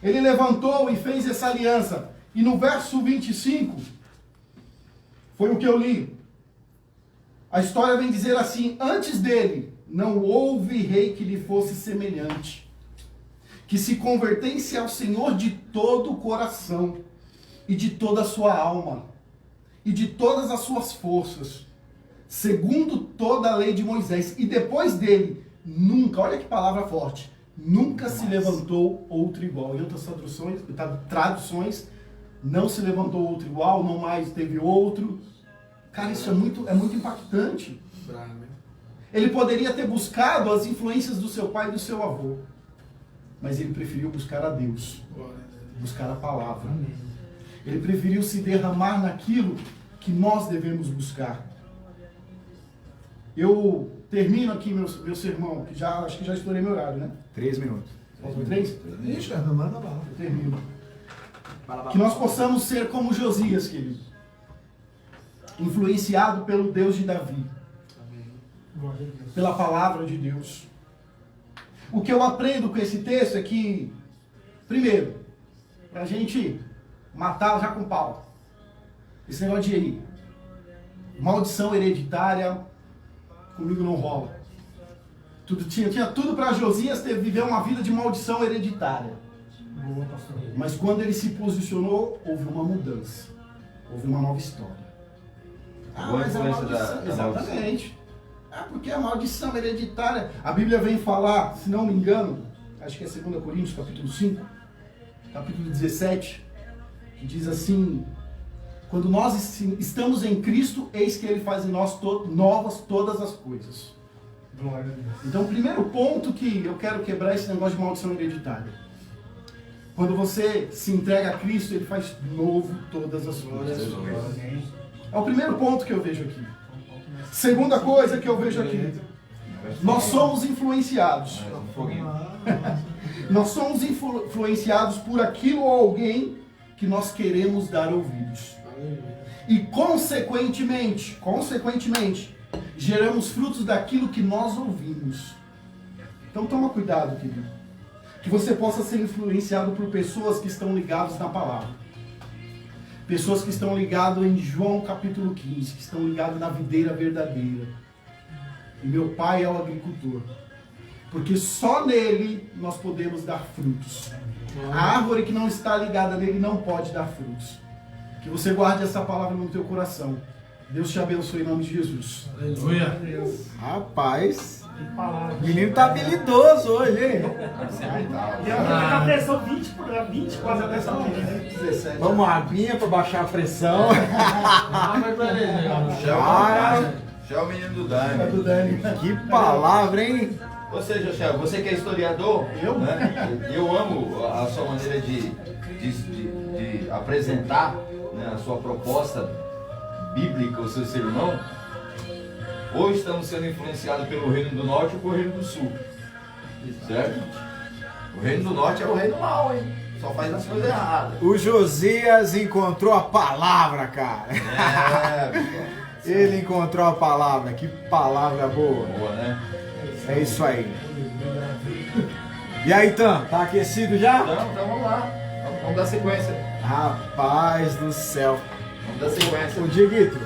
Ele levantou e fez essa aliança. E no verso 25, foi o que eu li. A história vem dizer assim: antes dele não houve rei que lhe fosse semelhante, que se convertesse ao Senhor de todo o coração, e de toda a sua alma, e de todas as suas forças, segundo toda a lei de Moisés. E depois dele, nunca, olha que palavra forte, nunca se levantou outro igual. Em outras traduções, não se levantou outro igual, não mais teve outro. Cara, isso é muito impactante. Ele poderia ter buscado as influências do seu pai e do seu avô, mas ele preferiu buscar a Deus, buscar a palavra. Ele preferiu se derramar naquilo que nós devemos buscar. Eu termino aqui meu sermão, que acho que já estourei meu horário, né? 3 minutos. Faltam 3? Ixi, não manda lá. Eu termino. Que nós possamos ser como Josias, querido. Influenciado pelo Deus de Davi. Pela palavra de Deus. O que eu aprendo com esse texto é que, primeiro, pra gente matar já com pau. Esse negócio de maldição hereditária, comigo não rola. Tinha tudo para Josias viver uma vida de maldição hereditária. Mas quando ele se posicionou, houve uma mudança. Houve uma nova história. Mas a maldição... Exatamente. Porque a maldição hereditária... A Bíblia vem falar, se não me engano, acho que é 2 Coríntios, capítulo 5, capítulo 17, que diz assim: quando nós estamos em Cristo, eis que Ele faz em nós novas todas as coisas. Glória a Deus. Então, o primeiro ponto que eu quero quebrar é esse negócio de maldição hereditária. Quando você se entrega a Cristo, Ele faz novo todas as coisas. É o primeiro ponto que eu vejo aqui. Segunda coisa que eu vejo aqui: nós somos influenciados. Nós somos influenciados por aquilo ou alguém que nós queremos dar ouvidos. E consequentemente, geramos frutos daquilo que nós ouvimos. Então toma cuidado, querido. Que você possa ser influenciado por pessoas que estão ligadas na palavra. Pessoas que estão ligadas em João capítulo 15, que estão ligadas na videira verdadeira. E meu pai é o agricultor. Porque só nele nós podemos dar frutos. A árvore que não está ligada nele não pode dar frutos. Que você guarde essa palavra no teu coração. Deus te abençoe em nome de Jesus. Aleluia. Rapaz, Que palavra. o menino tá habilidoso hoje, hein? E a pressão 20 quase a pressão 17. Vamos uma aguinha pra baixar a pressão. Já é o menino do Do Dani. Dani. Que palavra, hein? Ou seja, Shell, você que é historiador, Eu? né? Eu amo a sua maneira de apresentar, né, a sua proposta bíblica, o seu sermão. Hoje estamos sendo influenciados pelo Reino do Norte ou pelo Reino do Sul. Certo? O Reino do Norte é o reino mau, hein? Só faz as coisas erradas. O Josias encontrou a palavra, cara. Ele encontrou a palavra. Que palavra boa. Boa, né? É isso aí. E aí, Tan, tá aquecido já? Então vamos lá. Vamos dar sequência. Rapaz do céu. Vamos dar sequência. Ô, Dieguito,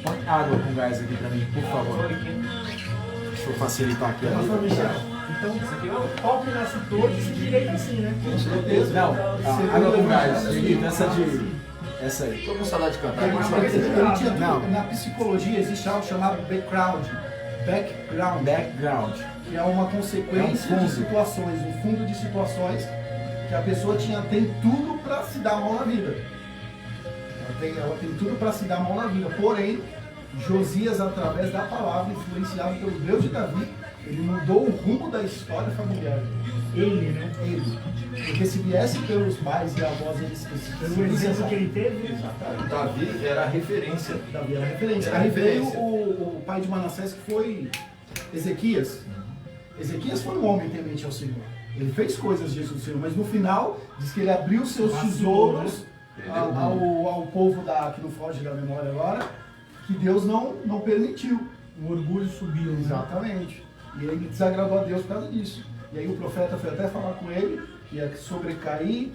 põe água com gás aqui pra mim, por favor. Deixa eu facilitar aqui. Pastor Michel, então o pau que nasce todo se direita assim, né? Não, água com gás. Dieguito, essa aí. Tô com saudade de cantar. Não. Na psicologia existe algo chamado background, que é uma consequência de situações, um fundo de situações que a pessoa tem tudo para se dar mal na vida. Ela tem tudo para se dar mal na vida. Porém, Josias, através da palavra, influenciado pelo Deus de Davi, ele mudou o rumo da história familiar. Ele. Porque se viesse pelos pais e avós, Pelo exemplo que ele teve, exatamente. Davi era a referência. Davi era referência. Era Aí veio referência. o pai de Manassés, que foi Ezequias. Ezequias foi um homem temente ao Senhor. Ele fez coisas diante do Senhor, mas no final diz que ele abriu seus tesouros ao povo que não foge da memória agora, que Deus não permitiu. O orgulho subiu. Né? Exatamente. E ele desagradou a Deus por causa disso. E aí o profeta foi até falar com ele que ia sobrecair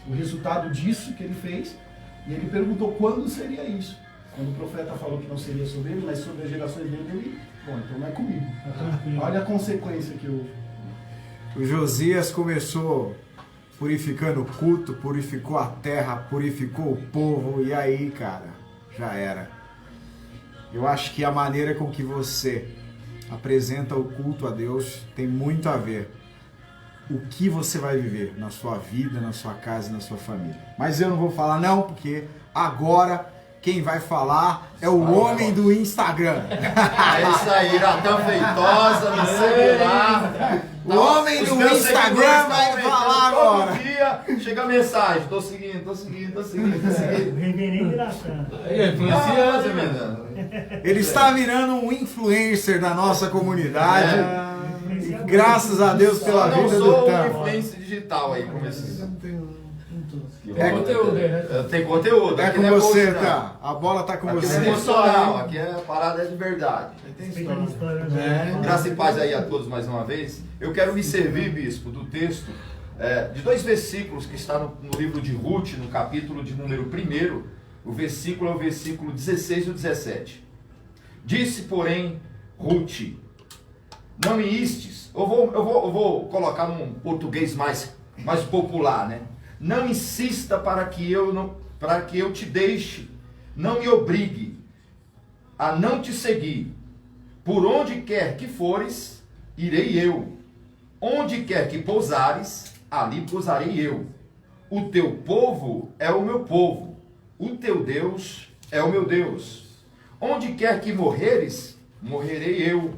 o resultado disso que ele fez. E ele perguntou quando seria isso. Quando o profeta falou que não seria sobre ele, mas sobre as gerações dele, ele, bom, então não é comigo. Olha a consequência que O Josias começou purificando o culto, purificou a terra, purificou o povo, e aí, cara, já era. Eu acho que a maneira com que você apresenta o culto a Deus tem muito a ver o que você vai viver na sua vida, na sua casa, na sua família. Mas eu não vou falar não, porque agora quem vai falar é o homem do Instagram. É isso aí, Natan Feitosa, me segue lá. O homem do Instagram vai falar agora. Todo dia chega a mensagem, tô seguindo. Reverendo Natan. Aí, influenciando, menino. Ele está virando um influencer da nossa comunidade. Graças a Deus pela Eu não vida do sou um Tam. influencer digital aí, como esse. É conteúdo aí, né? Tem conteúdo. É aqui com não você, post, não. tá? A bola tá com Aqui não é você. emocional, aqui a parada é de verdade. Respeitando a história, né? Graça e paz aí a todos mais uma vez. Eu quero me servir, bispo, do texto de 2 versículos que está no livro de Ruth, no capítulo de número 1. O versículo é o versículo 16 e o 17. Disse, porém, Ruth, não me istes. Eu vou colocar num português mais popular, né? Não insista para que eu te deixe, não me obrigue a não te seguir. Por onde quer que fores, irei eu. Onde quer que pousares, ali pousarei eu. O teu povo é o meu povo, o teu Deus é o meu Deus. Onde quer que morreres, morrerei eu,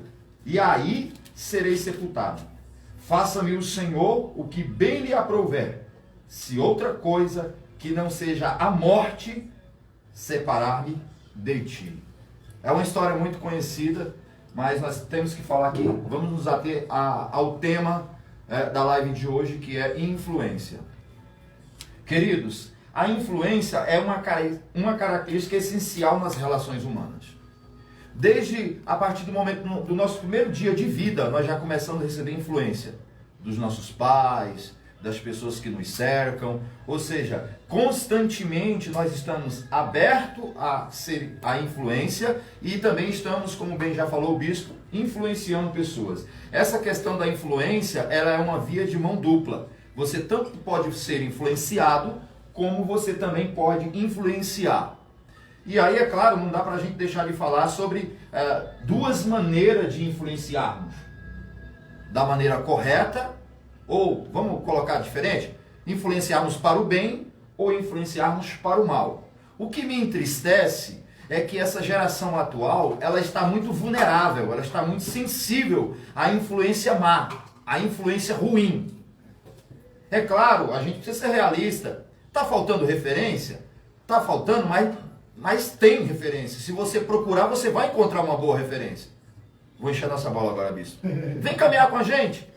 e aí serei sepultado. Faça-me o Senhor o que bem lhe aprouver, se outra coisa que não seja a morte separar-me de ti. É uma história muito conhecida, mas nós temos que falar aqui, vamos nos ater ao tema da live de hoje, que é influência. Queridos, a influência é uma característica essencial nas relações humanas. Desde a partir do momento do nosso primeiro dia de vida, nós já começamos a receber influência dos nossos pais, das pessoas que nos cercam, ou seja, constantemente nós estamos abertos à influência e também estamos, como bem já falou o bispo, influenciando pessoas. Essa questão da influência, ela é uma via de mão dupla. Você tanto pode ser influenciado, como você também pode influenciar. E aí, é claro, não dá para a gente deixar de falar sobre 2 maneiras de influenciarmos. Da maneira correta, ou, vamos colocar diferente, influenciarmos para o bem ou influenciarmos para o mal. O que me entristece é que essa geração atual, ela está muito vulnerável, ela está muito sensível à influência má, à influência ruim. É claro, a gente precisa ser realista. Está faltando referência? Está faltando, mas tem referência. Se você procurar, você vai encontrar uma boa referência. Vou encher nossa bola agora, bispo. Vem caminhar com a gente.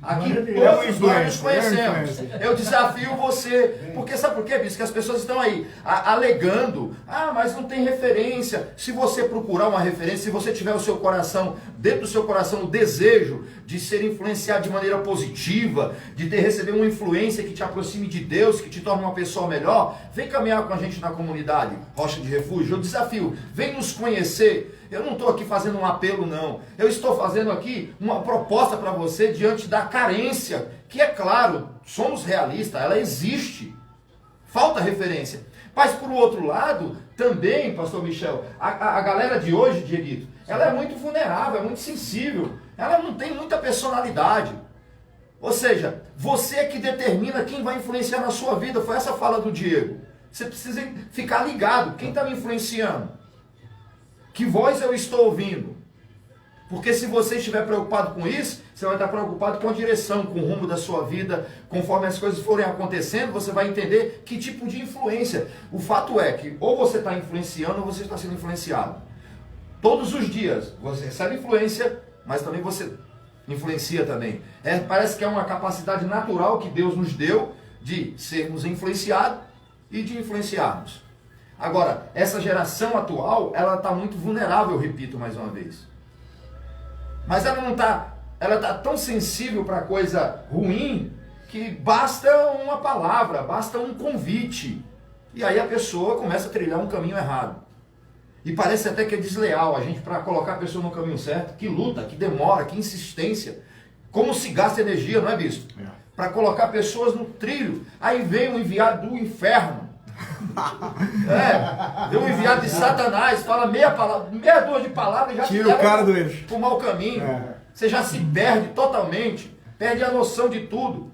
Aqui todos nós nos conhecemos. Eu desafio você. Porque sabe por quê, bispo? Que as pessoas estão aí alegando. Mas não tem referência. Se você procurar uma referência, se você tiver o seu coração, dentro do seu coração, o desejo de ser influenciado de maneira positiva, de receber uma influência que te aproxime de Deus, que te torne uma pessoa melhor, vem caminhar com a gente na comunidade Rocha de Refúgio. Eu desafio, vem nos conhecer. Eu não estou aqui fazendo um apelo, não. Eu estou fazendo aqui uma proposta para você diante da carência, que é claro, somos realistas, ela existe. Falta referência. Mas por outro lado, também, pastor Michel, a galera de hoje, Dieguito, ela é muito vulnerável, é muito sensível. Ela não tem muita personalidade. Ou seja, você é que determina quem vai influenciar na sua vida. Foi essa a fala do Diego. Você precisa ficar ligado. Quem está me influenciando? Que voz eu estou ouvindo? Porque se você estiver preocupado com isso, você vai estar preocupado com a direção, com o rumo da sua vida. Conforme as coisas forem acontecendo, você vai entender que tipo de influência. O fato é que ou você está influenciando ou você está sendo influenciado. Todos os dias você recebe influência, mas também você influencia também. Parece que é uma capacidade natural que Deus nos deu de sermos influenciados e de influenciarmos. Agora, essa geração atual, ela está muito vulnerável, eu repito mais uma vez. Mas ela não está, ela está tão sensível para coisa ruim que basta uma palavra, basta um convite. E aí a pessoa começa a trilhar um caminho errado. E parece até que é desleal a gente, para colocar a pessoa no caminho certo, que luta, que demora, que insistência. Como se gasta energia, não é, bispo? Para colocar pessoas no trilho. Aí vem um enviado do inferno. Vem um enviado de Satanás, fala meia dúzia de palavras e já tira o cara do eixo. Pro mau caminho. Você já se perde totalmente, perde a noção de tudo.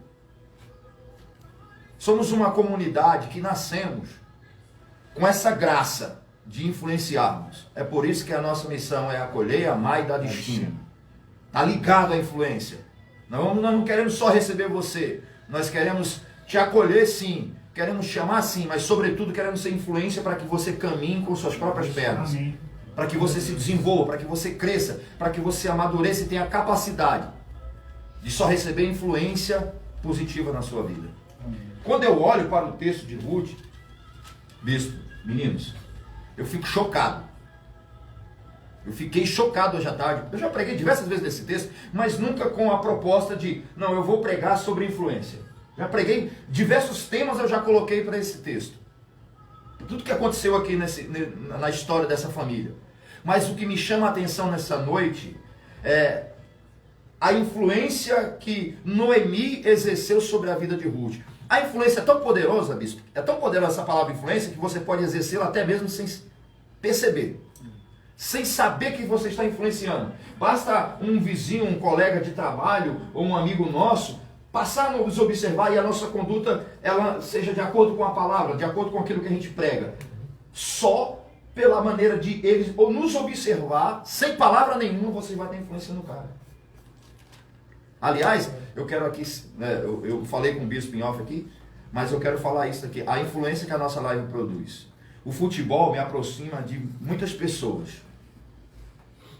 Somos uma comunidade que nascemos com essa graça de influenciarmos. É por isso que a nossa missão é acolher, amar e dar destino. Está ligado à influência. Nós não queremos só receber você, nós queremos te acolher sim, queremos chamar sim, mas sobretudo queremos ser influência para que você caminhe com suas próprias pernas. Amém. Para que você se desenvolva, para que você cresça, para que você amadureça e tenha a capacidade de só receber influência positiva na sua vida. Quando eu olho para o texto de Ruth, bispo, meninos, eu fico chocado. Eu fiquei chocado hoje à tarde. Eu já preguei diversas vezes nesse texto, mas nunca com a proposta de, não, eu vou pregar sobre influência. Já preguei diversos temas, eu já coloquei para esse texto. Tudo que aconteceu aqui na história dessa família. Mas o que me chama a atenção nessa noite é a influência que Noemi exerceu sobre a vida de Ruth. A influência é tão poderosa, bispo, é tão poderosa essa palavra influência, que você pode exercê-la até mesmo sem perceber. Sem saber que você está influenciando. Basta um vizinho, um colega de trabalho ou um amigo nosso passar a nos observar e a nossa conduta ela seja de acordo com a palavra, de acordo com aquilo que a gente prega. Só pela maneira de eles ou nos observar, sem palavra nenhuma, você vai ter influência no cara. Aliás, eu quero aqui, eu falei com o bispo em off aqui, mas eu quero falar isso aqui, a influência que a nossa live produz. O futebol me aproxima de muitas pessoas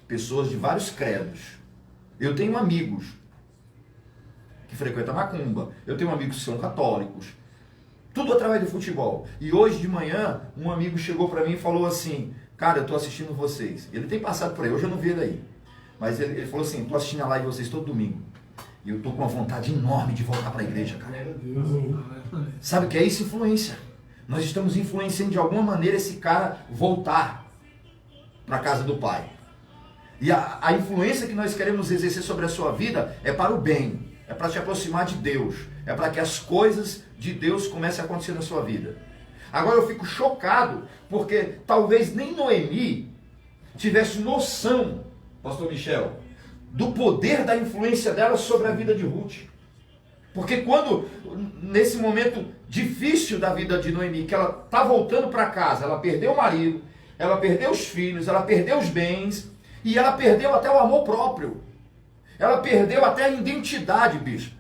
de vários credos. Eu tenho amigos que frequentam macumba, eu tenho amigos que são católicos, tudo através do futebol. E hoje de manhã, um amigo chegou para mim e falou assim, cara, eu estou assistindo vocês. Ele tem passado por aí, hoje eu não vi ele aí, mas ele falou assim, estou assistindo a live de vocês todo domingo, e eu estou com uma vontade enorme de voltar para a igreja, cara. Sabe o que é isso? Influência. Nós estamos influenciando de alguma maneira esse cara voltar para a casa do Pai. E a influência que nós queremos exercer sobre a sua vida é para o bem, é para te aproximar de Deus, é para que as coisas de Deus comecem a acontecer na sua vida. Agora eu fico chocado, porque talvez nem Noemi tivesse noção, pastor Michel, do poder da influência dela sobre a vida de Ruth. Porque quando, nesse momento difícil da vida de Noemi, que ela está voltando para casa, ela perdeu o marido, ela perdeu os filhos, ela perdeu os bens, e ela perdeu até o amor próprio. Ela perdeu até a identidade, bispo.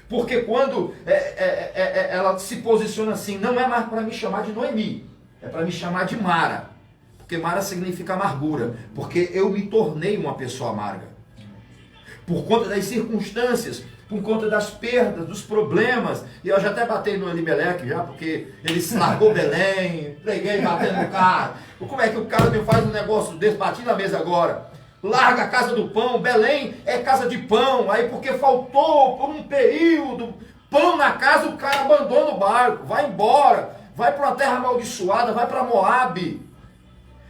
Porque quando ela se posiciona assim, não é mais para me chamar de Noemi, é para me chamar de Mara. Porque Mara significa amargura, porque eu me tornei uma pessoa amarga. Por conta das circunstâncias, por conta das perdas, dos problemas. E eu já até batei no Elimelec já, porque ele se largou Belém, preguei batendo no cara. Como é que o cara me faz um negócio desse? Bati na mesa agora. Larga a casa do pão, Belém é casa de pão. Aí porque faltou por um período pão na casa, o cara abandona o barco, vai embora, vai para uma terra amaldiçoada, vai para Moabe.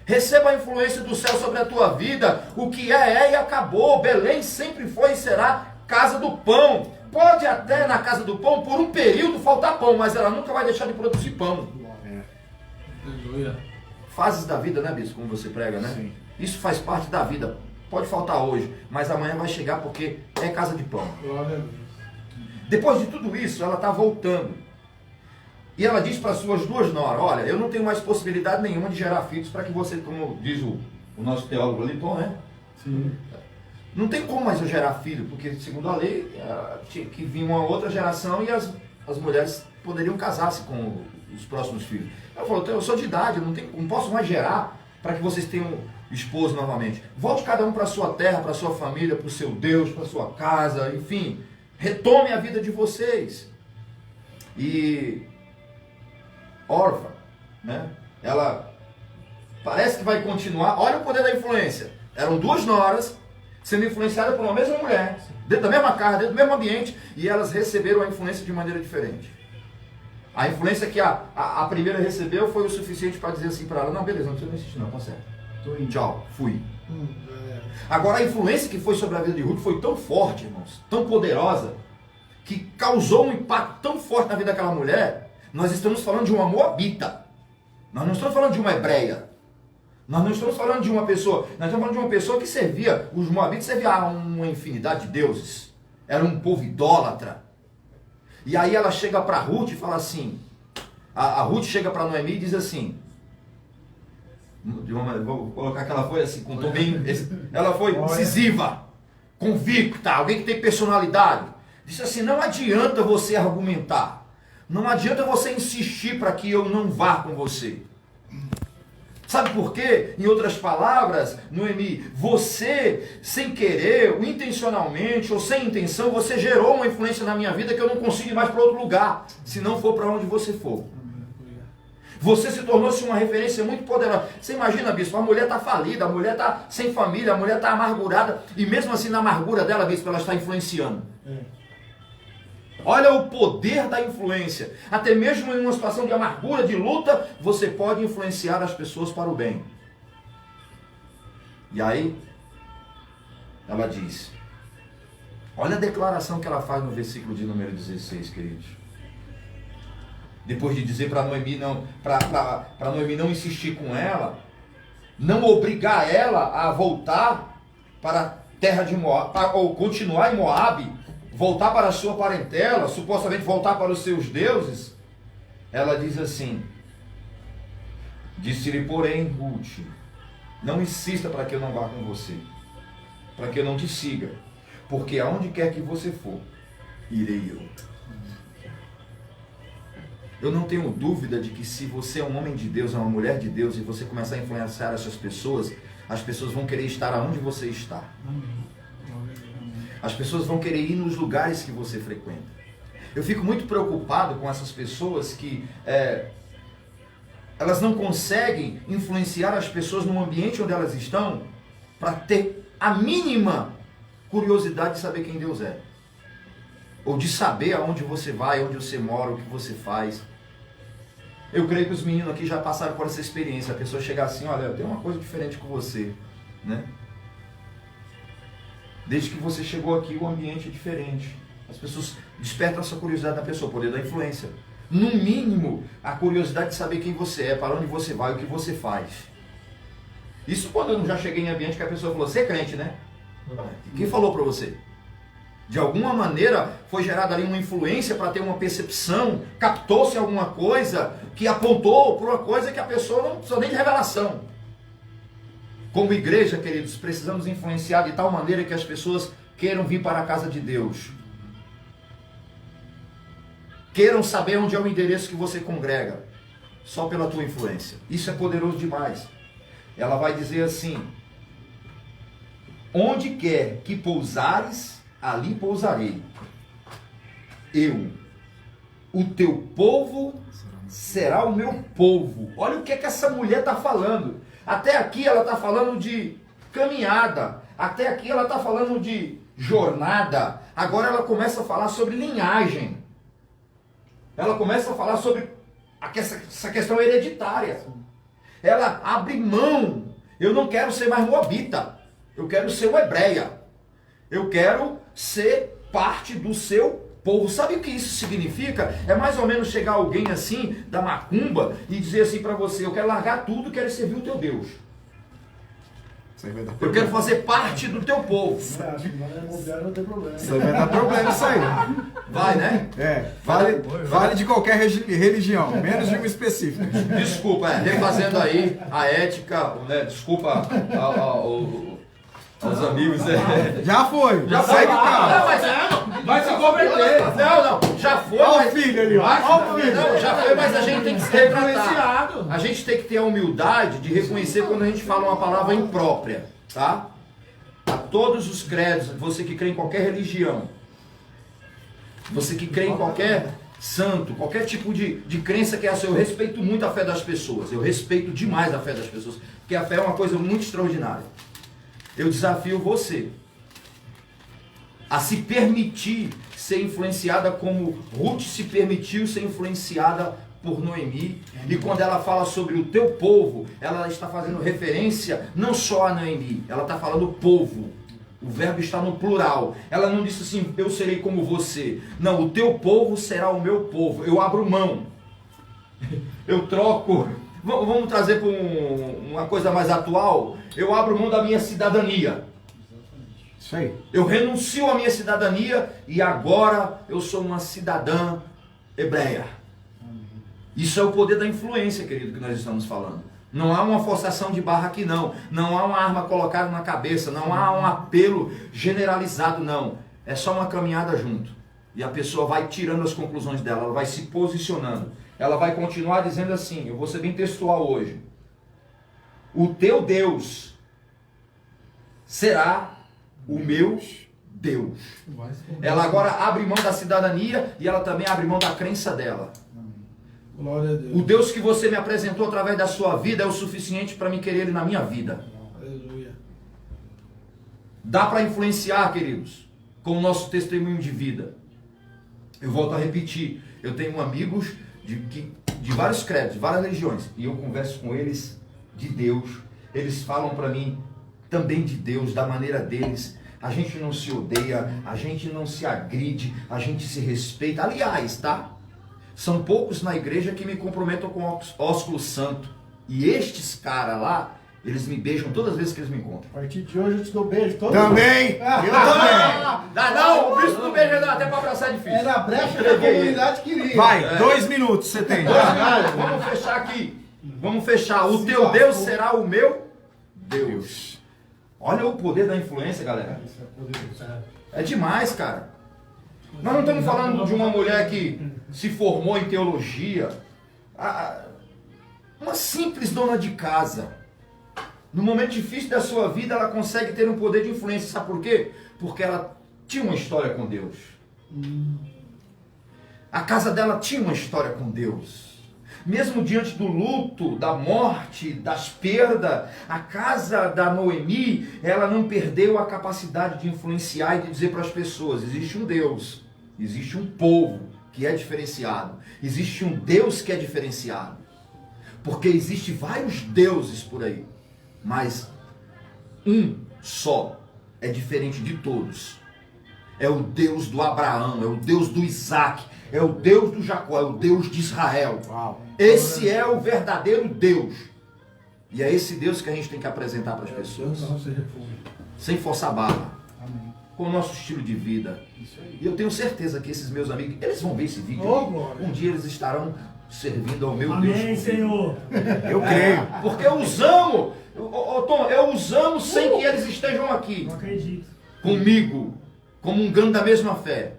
Receba a influência do céu sobre a tua vida. O que é e acabou. Belém sempre foi e será casa do pão. Pode até na casa do pão por um período faltar pão, mas ela nunca vai deixar de produzir pão. Fases da vida, né, bispo? Como você prega, né? Sim. Isso faz parte da vida. Pode faltar hoje, mas amanhã vai chegar porque é casa de pão. Depois de tudo isso, ela está voltando. E ela diz para suas duas noras, olha, eu não tenho mais possibilidade nenhuma de gerar filhos para que você, como diz o nosso teólogo Liton, né? Sim. Não tem como mais eu gerar filho, porque segundo a lei, tinha que vir uma outra geração e as mulheres poderiam casar-se com os próximos filhos. Ela falou, eu sou de idade, eu não posso mais gerar para que vocês tenham esposo novamente. Volte cada um para a sua terra, para a sua família, para o seu Deus, para a sua casa, enfim. Retome a vida de vocês. E órfã, né? ela parece que vai continuar. Olha o poder da influência. Eram duas noras sendo influenciadas por uma mesma mulher, dentro da mesma casa, dentro do mesmo ambiente, e elas receberam a influência de maneira diferente. A influência que a primeira recebeu foi o suficiente para dizer assim para ela: não, beleza, não precisa insistir não, conserta. Tchau, fui. Agora a influência que foi sobre a vida de Ruth foi tão forte, irmãos, tão poderosa, que causou um impacto tão forte na vida daquela mulher. Nós estamos falando de uma moabita. Nós não estamos falando de uma hebreia. Nós não estamos falando de uma pessoa. Nós estamos falando de uma pessoa que servia. Os moabitas serviam a uma infinidade de deuses. Era um povo idólatra. E aí ela chega para Ruth e fala assim. A Ruth chega para Noemi e diz assim. Vou colocar que ela foi assim, com tom bem. Ela foi incisiva, convicta, alguém que tem personalidade. Disse assim: não adianta você argumentar. Não adianta você insistir para que eu não vá com você. Sabe por quê? Em outras palavras, Noemi, você, sem querer, ou intencionalmente, ou sem intenção, você gerou uma influência na minha vida que eu não consigo ir mais para outro lugar, se não for para onde você for. Você se tornou-se uma referência muito poderosa. Você imagina, bispo, a mulher está falida, a mulher está sem família, a mulher está amargurada, e mesmo assim na amargura dela, bispo, ela está influenciando. Olha o poder da influência. Até mesmo em uma situação de amargura, de luta, você pode influenciar as pessoas para o bem. E aí, ela diz, olha a declaração que ela faz no versículo de número 16, queridos. Depois de dizer para Noemi para Noemi não insistir com ela, não obrigar ela a voltar para a terra de Moab, ou continuar em Moabe, voltar para a sua parentela, supostamente voltar para os seus deuses, ela diz assim: disse-lhe, porém, Ruth, não insista para que eu não vá com você, para que eu não te siga, porque aonde quer que você for, irei eu. Eu não tenho dúvida de que se você é um homem de Deus, é uma mulher de Deus, e você começar a influenciar essas pessoas, as pessoas vão querer estar aonde você está. As pessoas vão querer ir nos lugares que você frequenta. Eu fico muito preocupado com essas pessoas que elas não conseguem influenciar as pessoas no ambiente onde elas estão para ter a mínima curiosidade de saber quem Deus é. Ou de saber aonde você vai, onde você mora, o que você faz. Eu creio que os meninos aqui já passaram por essa experiência. A pessoa chegar assim: olha, tem uma coisa diferente com você, né? Desde que você chegou aqui, o ambiente é diferente. As pessoas despertam essa curiosidade da pessoa, o poder da influência. No mínimo, a curiosidade de saber quem você é, para onde você vai, o que você faz. Isso quando eu já cheguei em ambiente que a pessoa falou: você é crente, né? Quem falou para você? De alguma maneira foi gerada ali uma influência para ter uma percepção, captou-se alguma coisa que apontou para uma coisa que a pessoa não precisou nem de revelação. Como igreja, queridos, precisamos influenciar de tal maneira que as pessoas queiram vir para a casa de Deus. Queiram saber onde é o endereço que você congrega, só pela tua influência. Isso é poderoso demais. Ela vai dizer assim: onde quer que pousares, ali pousarei. Eu, o teu povo será o meu povo. Olha o que é que essa mulher está falando. Até aqui ela está falando de caminhada. Até aqui ela está falando de jornada. Agora ela começa a falar sobre linhagem. Ela começa a falar sobre essa questão hereditária. Ela abre mão. Eu não quero ser mais moabita. Eu quero ser uma hebreia. Eu quero ser parte do seu povo. Sabe o que isso significa? É mais ou menos chegar alguém assim, da macumba, e dizer assim para você: eu quero largar tudo e quero servir o teu Deus. Eu quero fazer parte do teu povo. Isso aí vai dar problema, isso aí. Vai, né? Vale de qualquer religião, menos de uma específica. Desculpa, refazendo aí a ética, né? Desculpa aos amigos. Já foi. Já segue foi. o carro. Vai se converter. Não, já foi. Olha o filho ali, ó. Olha o filho. Não, já foi, mas a gente tem que se retratar. A gente tem que ter a humildade de reconhecer quando a gente fala uma palavra imprópria, tá? A todos os credos, você que crê em qualquer religião, você que crê em qualquer santo, qualquer tipo de crença que é essa, eu respeito muito a fé das pessoas, eu respeito demais a fé das pessoas, porque a fé é uma coisa muito extraordinária. Eu desafio você a se permitir ser influenciada como Ruth se permitiu ser influenciada por Noemi. E quando ela fala sobre o teu povo, ela está fazendo referência não só a Noemi, ela está falando povo. O verbo está no plural. Ela não disse assim, eu serei como você. Não, o teu povo será o meu povo. Eu abro mão. Eu troco. Vamos trazer para uma coisa mais atual. Eu abro mão da minha cidadania. Isso aí. Eu renuncio à minha cidadania e agora eu sou uma cidadã hebreia. Isso é o poder da influência, querido, que nós estamos falando. Não há uma forçação de barra aqui, não. Não há uma arma colocada na cabeça. Não há um apelo generalizado, não. É só uma caminhada junto. E a pessoa vai tirando as conclusões dela. Ela vai se posicionando. Ela vai continuar dizendo assim, eu vou ser bem textual hoje. O teu Deus será o meu Deus. Ela agora abre mão da cidadania e ela também abre mão da crença dela. Glória a Deus. O Deus que você me apresentou através da sua vida é o suficiente para me querer Ele na minha vida. Aleluia. Dá para influenciar, queridos, com o nosso testemunho de vida. Eu volto a repetir, eu tenho amigos de vários credos, de várias religiões, e eu converso com eles de Deus. Eles falam para mim também de Deus, da maneira deles. A gente não se odeia, a gente não se agride, a gente se respeita. Aliás, tá? São poucos na igreja que me comprometam com ósculo santo. E estes caras lá, eles me beijam todas as vezes que eles me encontram. A partir de hoje eu te dou beijo todo Também! Eu também! Não, o bicho do beijo dá até pra abraçar é difícil. Era a brecha que a comunidade queria. Vai, 2 minutos você tem. Vamos fechar aqui. Vamos fechar. O teu Deus será o meu Deus. Olha o poder da influência, galera. É demais, cara. Nós não estamos falando de uma mulher que se formou em teologia. Uma simples dona de casa. No momento difícil da sua vida, ela consegue ter um poder de influência. Sabe por quê? Porque ela tinha uma história com Deus. A casa dela tinha uma história com Deus. Mesmo diante do luto, da morte, das perdas, a casa da Noemi, ela não perdeu a capacidade de influenciar e de dizer para as pessoas, existe um Deus, existe um povo que é diferenciado, existe um Deus que é diferenciado. Porque existe vários deuses por aí, mas um só é diferente de todos. É o Deus do Abraão, é o Deus do Isaac, é o Deus do Jacó, é o Deus de Israel. Uau. Esse é o verdadeiro Deus. E é esse Deus que a gente tem que apresentar para as pessoas. Sem forçar a barra. Amém. Com o nosso estilo de vida. E eu tenho certeza que esses meus amigos, eles vão ver esse vídeo. Oh, glória. Um dia eles estarão servindo ao meu Amém, Deus. Senhor. Eu creio. Porque eu os amo. Tom, eu os amo sem que eles estejam aqui. Não acredito. Comigo, comungando da mesma fé.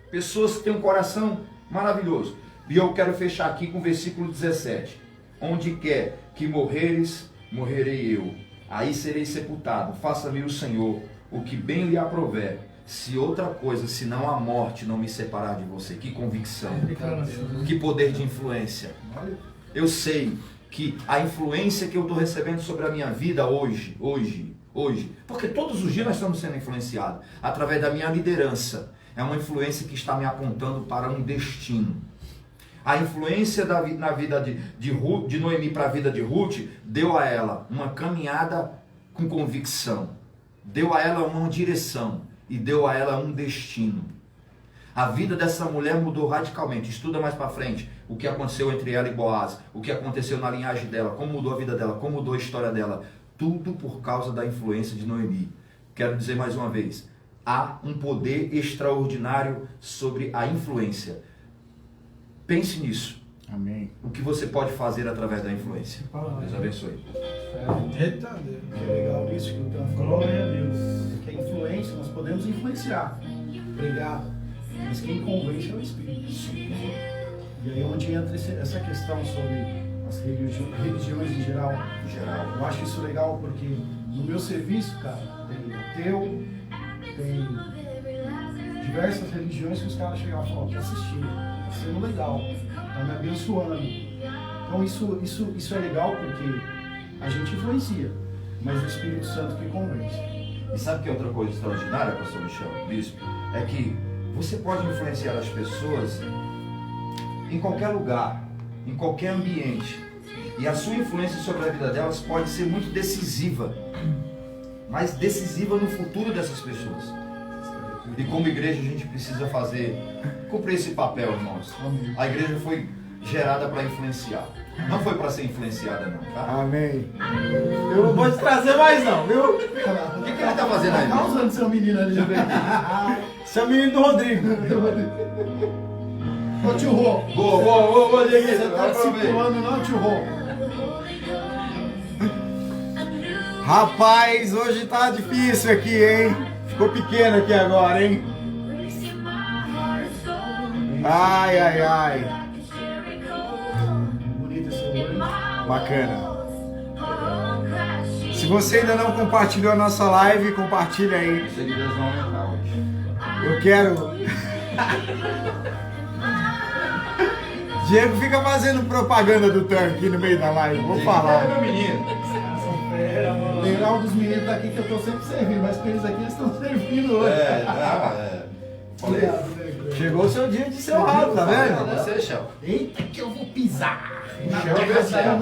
Pessoas que têm um coração maravilhoso. E eu quero fechar aqui com o versículo 17. Onde quer que morreres, morrerei eu. Aí serei sepultado. Faça-me o Senhor o que bem lhe aprouver. Se outra coisa, senão a morte, não me separar de você. Que convicção. Que poder de influência. Eu sei que a influência que eu estou recebendo sobre a minha vida hoje, porque todos os dias nós estamos sendo influenciados através da minha liderança. É uma influência que está me apontando para um destino. A influência na vida de Noemi para a vida de Ruth deu a ela uma caminhada com convicção, deu a ela uma direção e deu a ela um destino. A vida dessa mulher mudou radicalmente. Estuda mais para frente o que aconteceu entre ela e Boaz, o que aconteceu na linhagem dela, como mudou a vida dela, como mudou a história dela. Tudo por causa da influência de Noemi. Quero dizer mais uma vez, há um poder extraordinário sobre a influência. Pense nisso. Amém. O que você pode fazer através da influência. Deus abençoe. Eita Deus. Que legal isso que o Tan falou. Glória a Deus. Que a influência, nós podemos influenciar. Obrigado. Mas quem convence é o Espírito. E aí onde entra essa questão sobre as religiões em geral. Eu acho isso legal porque no meu serviço, cara, tem ateu, tem diversas religiões que os caras chegam e falam, quer assistir. sendo legal, tá me abençoando. Então isso é legal porque a gente influencia, mas o Espírito Santo que convence. E sabe que é outra coisa extraordinária, pastor Michel, bispo? É que você pode influenciar as pessoas em qualquer lugar, em qualquer ambiente. E a sua influência sobre a vida delas pode ser muito decisiva, mas decisiva no futuro dessas pessoas. E como igreja a gente precisa cumprir esse papel, irmãos. A igreja foi gerada para influenciar. Não foi para ser influenciada, não, tá? Amém. Eu não vou te trazer mais não, viu? O que ele tá fazendo aí? Tá usando seu menino ali, velho. Esse é o menino do Rodrigo. Ô tio Rô. Boa, Você tá discipulando não, tio Rô? Rapaz, hoje tá difícil aqui, hein? Ficou pequeno aqui agora, hein? Ai. Bonito esse olho. Bacana. Se você ainda não compartilhou a nossa live, compartilha aí. Os seguidores vão aumentar hoje. Eu quero... Diego fica fazendo propaganda do tanque aqui no meio da live. Vou falar. Meu menino. Legal dos meninos daqui que eu tô sempre servindo, mas pra eles aqui eles estão servindo hoje. Falei. Chegou o seu dia de ser honrado, tá vendo? Você, Shell. Eita que eu vou pisar! O Shell veio certo.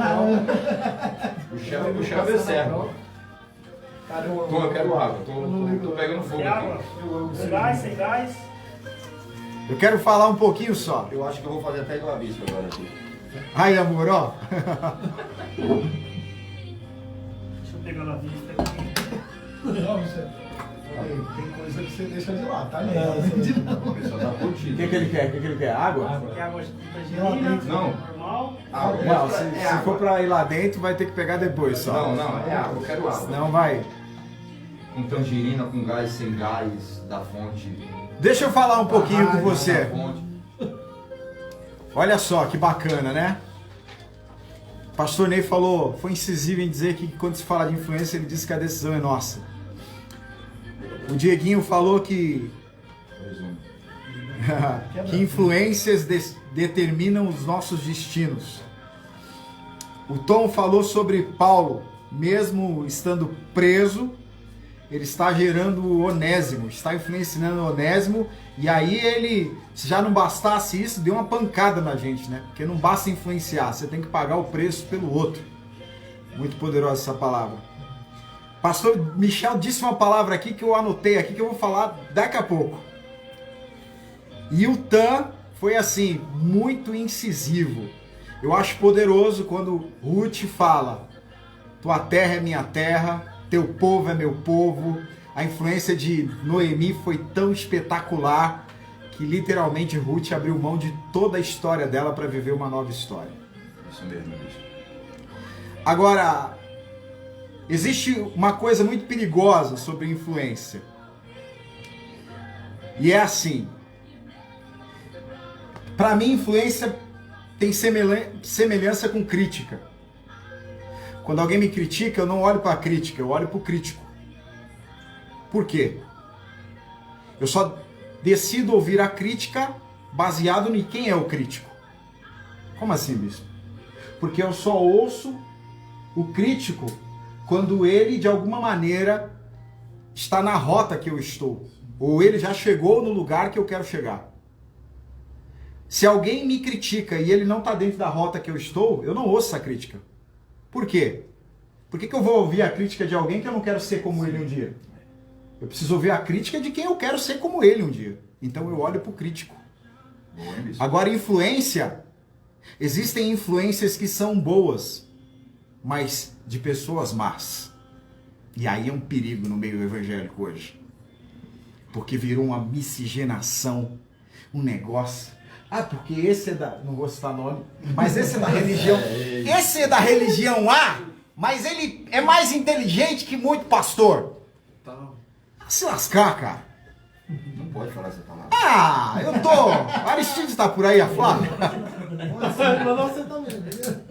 O Shell veio certo. Cara, eu Eu quero água. Tô pegando fogo Quer água? aqui. Com gás, sem gás? Eu quero falar um pouquinho só. Eu acho que eu vou fazer até igual a bispo agora aqui. Ai, amor, ó. Deixa eu pegar na vista aqui. Não, você... Tem coisa que você deixa de lá, tá? O pessoal tá O curtindo. que ele quer? Água? Quer água tangerina? Não. Normal? Não, se for pra ir lá dentro, vai ter que pegar depois só. Não, é água. Eu quero água. Não vai. Com tangerina, com gás, sem gás, da fonte. Deixa eu falar um pouquinho com Da você. fonte. Olha só que bacana, né? O pastor Ney falou, foi incisivo em dizer que quando se fala de influência, ele diz que a decisão é nossa. O Dieguinho falou que influências determinam os nossos destinos. O Tom falou sobre Paulo, mesmo estando preso, ele está gerando o Onésimo, está influenciando o Onésimo, e aí ele, se já não bastasse isso, deu uma pancada na gente, né? Porque não basta influenciar, você tem que pagar o preço pelo outro. Muito poderosa essa palavra. Pastor Michel disse uma palavra aqui que eu anotei aqui, que eu vou falar daqui a pouco. E o Tan foi assim, muito incisivo. Eu acho poderoso quando Ruth fala, tua terra é minha terra, teu povo é meu povo. A influência de Noemi foi tão espetacular que literalmente Ruth abriu mão de toda a história dela para viver uma nova história. Isso mesmo, bispo. Agora, existe uma coisa muito perigosa sobre influência. E é assim. Para mim, influência tem semelhança com crítica. Quando alguém me critica, eu não olho para a crítica, eu olho para o crítico. Por quê? Eu só decido ouvir a crítica baseado em quem é o crítico. Como assim, bispo? Porque eu só ouço o crítico quando ele, de alguma maneira, está na rota que eu estou. Ou ele já chegou no lugar que eu quero chegar. Se alguém me critica e ele não está dentro da rota que eu estou, eu não ouço essa crítica. Por quê? Por que eu vou ouvir a crítica de alguém que eu não quero ser como ele um dia? Eu preciso ouvir a crítica de quem eu quero ser como ele um dia. Então eu olho para o crítico. Agora, influência. Existem influências que são boas, mas de pessoas más. E aí é um perigo no meio evangélico hoje. Porque virou uma miscigenação, um negócio. Ah, porque esse é da... Não vou citar nome, mas esse é da religião... Esse é da religião A, mas ele é mais inteligente que muito pastor. Se lascar, cara. Não pode falar essa palavra. Ah, eu tô... Aristides tá por aí, a Flávia. Você também, entendeu?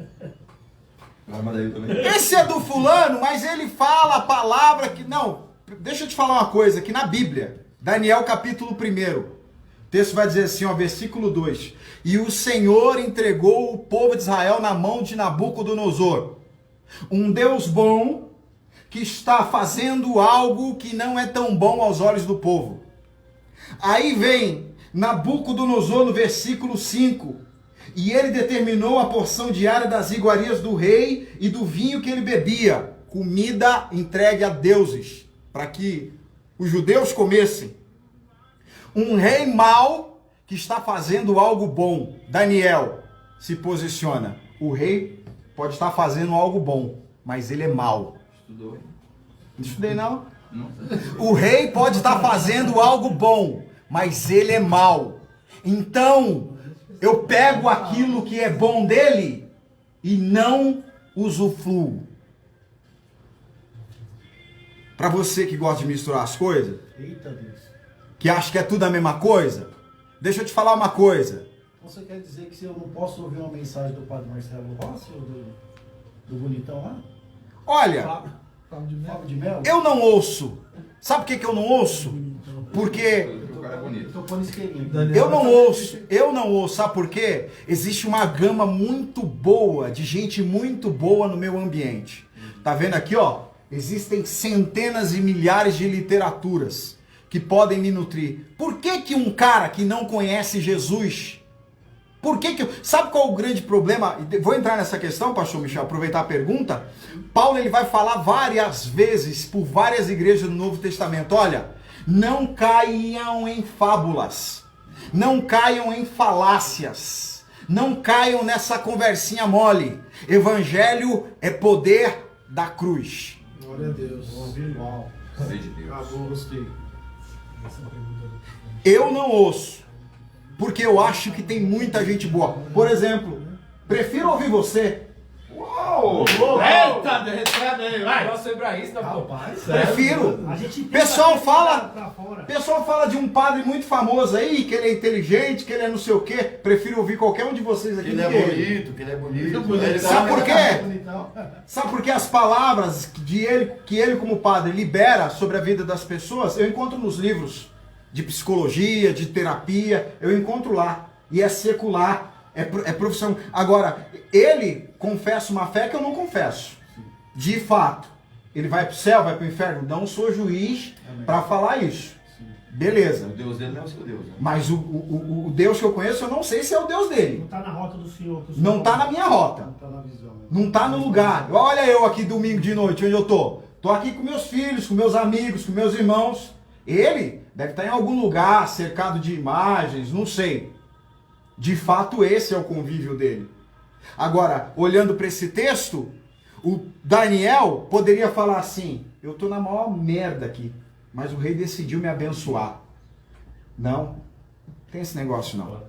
Vai mandar eu também. Esse é do fulano, mas ele fala a palavra que... Não, deixa eu te falar uma coisa, que na Bíblia, Daniel capítulo 1, o texto vai dizer assim, ó, versículo 2. E o Senhor entregou o povo de Israel na mão de Nabucodonosor. Um Deus bom que está fazendo algo que não é tão bom aos olhos do povo. Aí vem Nabucodonosor no versículo 5. E ele determinou a porção diária das iguarias do rei e do vinho que ele bebia. Comida entregue a deuses, para que os judeus comessem. Um rei mau que está fazendo algo bom. Daniel se posiciona. O rei pode estar fazendo algo bom, mas ele é mau. Estudou? Não estudei não? Não. O rei pode estar fazendo algo bom, mas ele é mau. Então, eu pego aquilo que é bom dele e não usufruo. Para você que gosta de misturar as coisas, Eita Deus. que acha que é tudo a mesma coisa, deixa eu te falar uma coisa. Você quer dizer que se eu não posso ouvir uma mensagem do padre Marcelo Rossi ou do bonitão lá? Olha, Fábio de Melo? eu não ouço. Sabe por que eu não ouço? Porque O cara é bonito. Tô pondo isqueirinho. eu não ouço, sabe por quê? Existe uma gama muito boa, de gente muito boa no meu ambiente. Tá vendo aqui, ó? Existem centenas e milhares de literaturas que podem me nutrir. Por que que um cara que não conhece Jesus, sabe qual é o grande problema? Vou entrar nessa questão, pastor Michel, aproveitar a pergunta. Paulo ele vai falar várias vezes por várias igrejas do Novo Testamento. Olha, não caiam em fábulas, não caiam em falácias, não caiam nessa conversinha mole. Evangelho é poder da cruz. Glória a Deus. Uau. Poder de Deus. Acabou, gostei. Eu não ouço, porque eu acho que tem muita gente boa. Por exemplo, prefiro ouvir você. Uau! Eita, derretendo aí, vai! Nossa, hebraísta, pô. Prefiro. A gente tenta Pessoal fala- pra fora. O pessoal fala de um padre muito famoso aí, que ele é inteligente, que ele é não sei o quê. Prefiro ouvir qualquer um de vocês aqui. Que ele do é que ele. bonito, que ele é bonito. Bonito. Sabe por quê? Bonitão. Sabe por que as palavras que ele como padre libera sobre a vida das pessoas, eu encontro nos livros de psicologia, de terapia, eu encontro lá. E é secular, é profissão. Agora, ele confessa uma fé que eu não confesso. De fato. Ele vai para o céu, vai para o inferno? Não sou juiz para falar isso. Beleza. O Deus dele não é o seu Deus. Né? Mas o Deus que eu conheço, eu não sei se é o Deus dele. Não tá na rota do Senhor. que o Senhor Não tá na minha rota. Não tá na visão. Né? Não tá no lugar. Olha eu aqui domingo de noite, onde eu tô. Tô aqui com meus filhos, com meus amigos, com meus irmãos. Ele deve estar em algum lugar, cercado de imagens, não sei. De fato, esse é o convívio dele. Agora, olhando para esse texto, o Daniel poderia falar assim: eu tô na maior merda aqui, mas o rei decidiu me abençoar. Não, tem esse negócio não.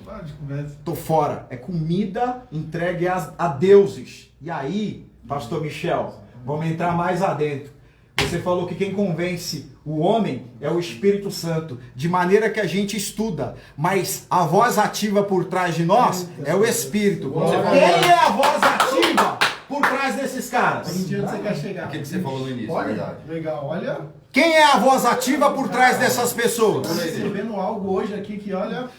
Para de conversa. Tô fora. É comida entregue a deuses. E aí, pastor Michel, vamos entrar mais adentro. Você falou que quem convence o homem é o Espírito Santo, de maneira que a gente estuda, mas a voz ativa por trás de nós é o Espírito. Quem é a voz ativa por trás desses caras? Em dia onde você quer chegar. Aquilo que você falou no início, Olha, verdade. legal, olha. Quem é a voz ativa por trás dessas pessoas? Tô recebendo algo hoje aqui que, olha,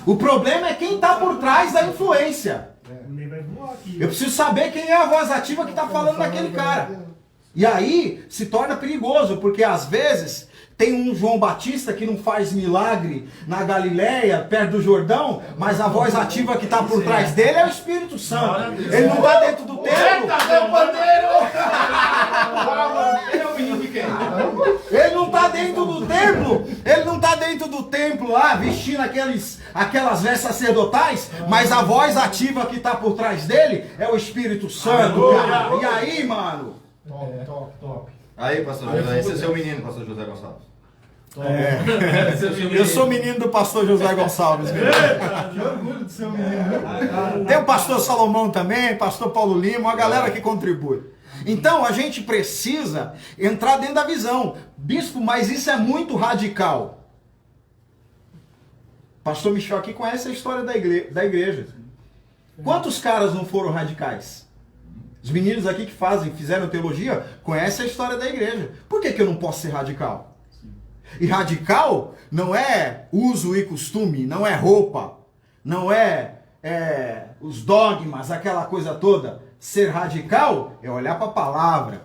O problema é quem está por trás da influência. Nem vai voar aqui. Eu preciso saber quem é a voz ativa que está falando daquele cara. E aí se torna perigoso, porque às vezes tem um João Batista que não faz milagre na Galileia, perto do Jordão, mas a voz ativa que está por trás dele é o Espírito Santo. Ele não está dentro do templo. Ele é o menino de quem? Ele não está dentro do templo. Ele não está dentro do templo lá, vestindo aquelas vestes sacerdotais, mas a voz ativa que está por trás dele é o Espírito Santo, cara. E aí, mano? top. Aí, pastor José, esse é seu menino, pastor José Gonçalves. Eu sou menino do pastor José Gonçalves. Que orgulho do seu menino. Tem o pastor Salomão também, pastor Paulo Lima, uma galera que contribui. Então a gente precisa entrar dentro da visão. Bispo, mas isso é muito radical. Pastor Michel aqui conhece a história da igreja. Quantos caras não foram radicais? Os meninos aqui que fizeram teologia conhecem a história da igreja. Por que eu não posso ser radical? E radical não é uso e costume, não é roupa. não é os dogmas, aquela coisa toda. Ser radical é olhar para a palavra.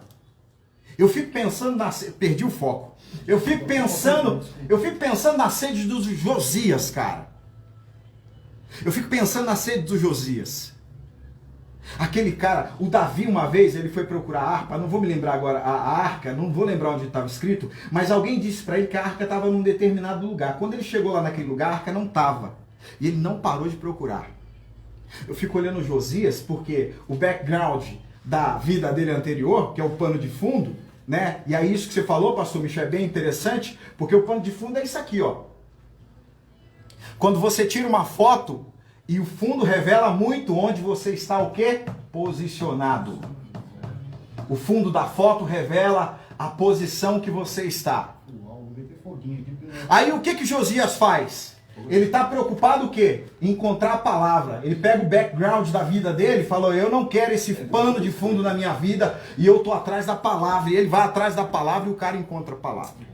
Eu fico pensando perdi o foco. Eu fico pensando na sede dos Josias, cara. Eu fico pensando na sede dos Josias. Aquele cara, o Davi uma vez, ele foi procurar a harpa, não vou me lembrar agora, a arca, não vou lembrar onde estava escrito, mas alguém disse para ele que a arca estava num determinado lugar. Quando ele chegou lá naquele lugar, a arca não estava. E ele não parou de procurar. Eu fico olhando o Josias porque o background da vida dele anterior, que é o pano de fundo, né? E aí isso que você falou, pastor Michel, é bem interessante, porque o pano de fundo é isso aqui, ó. Quando você tira uma foto e o fundo revela muito onde você está o quê? Posicionado. O fundo da foto revela a posição que você está. Aí o que Josias faz? Ele está preocupado o quê? Em encontrar a palavra. Ele pega o background da vida dele e falou, eu não quero esse pano de fundo na minha vida e eu estou atrás da palavra. E ele vai atrás da palavra e o cara encontra a palavra.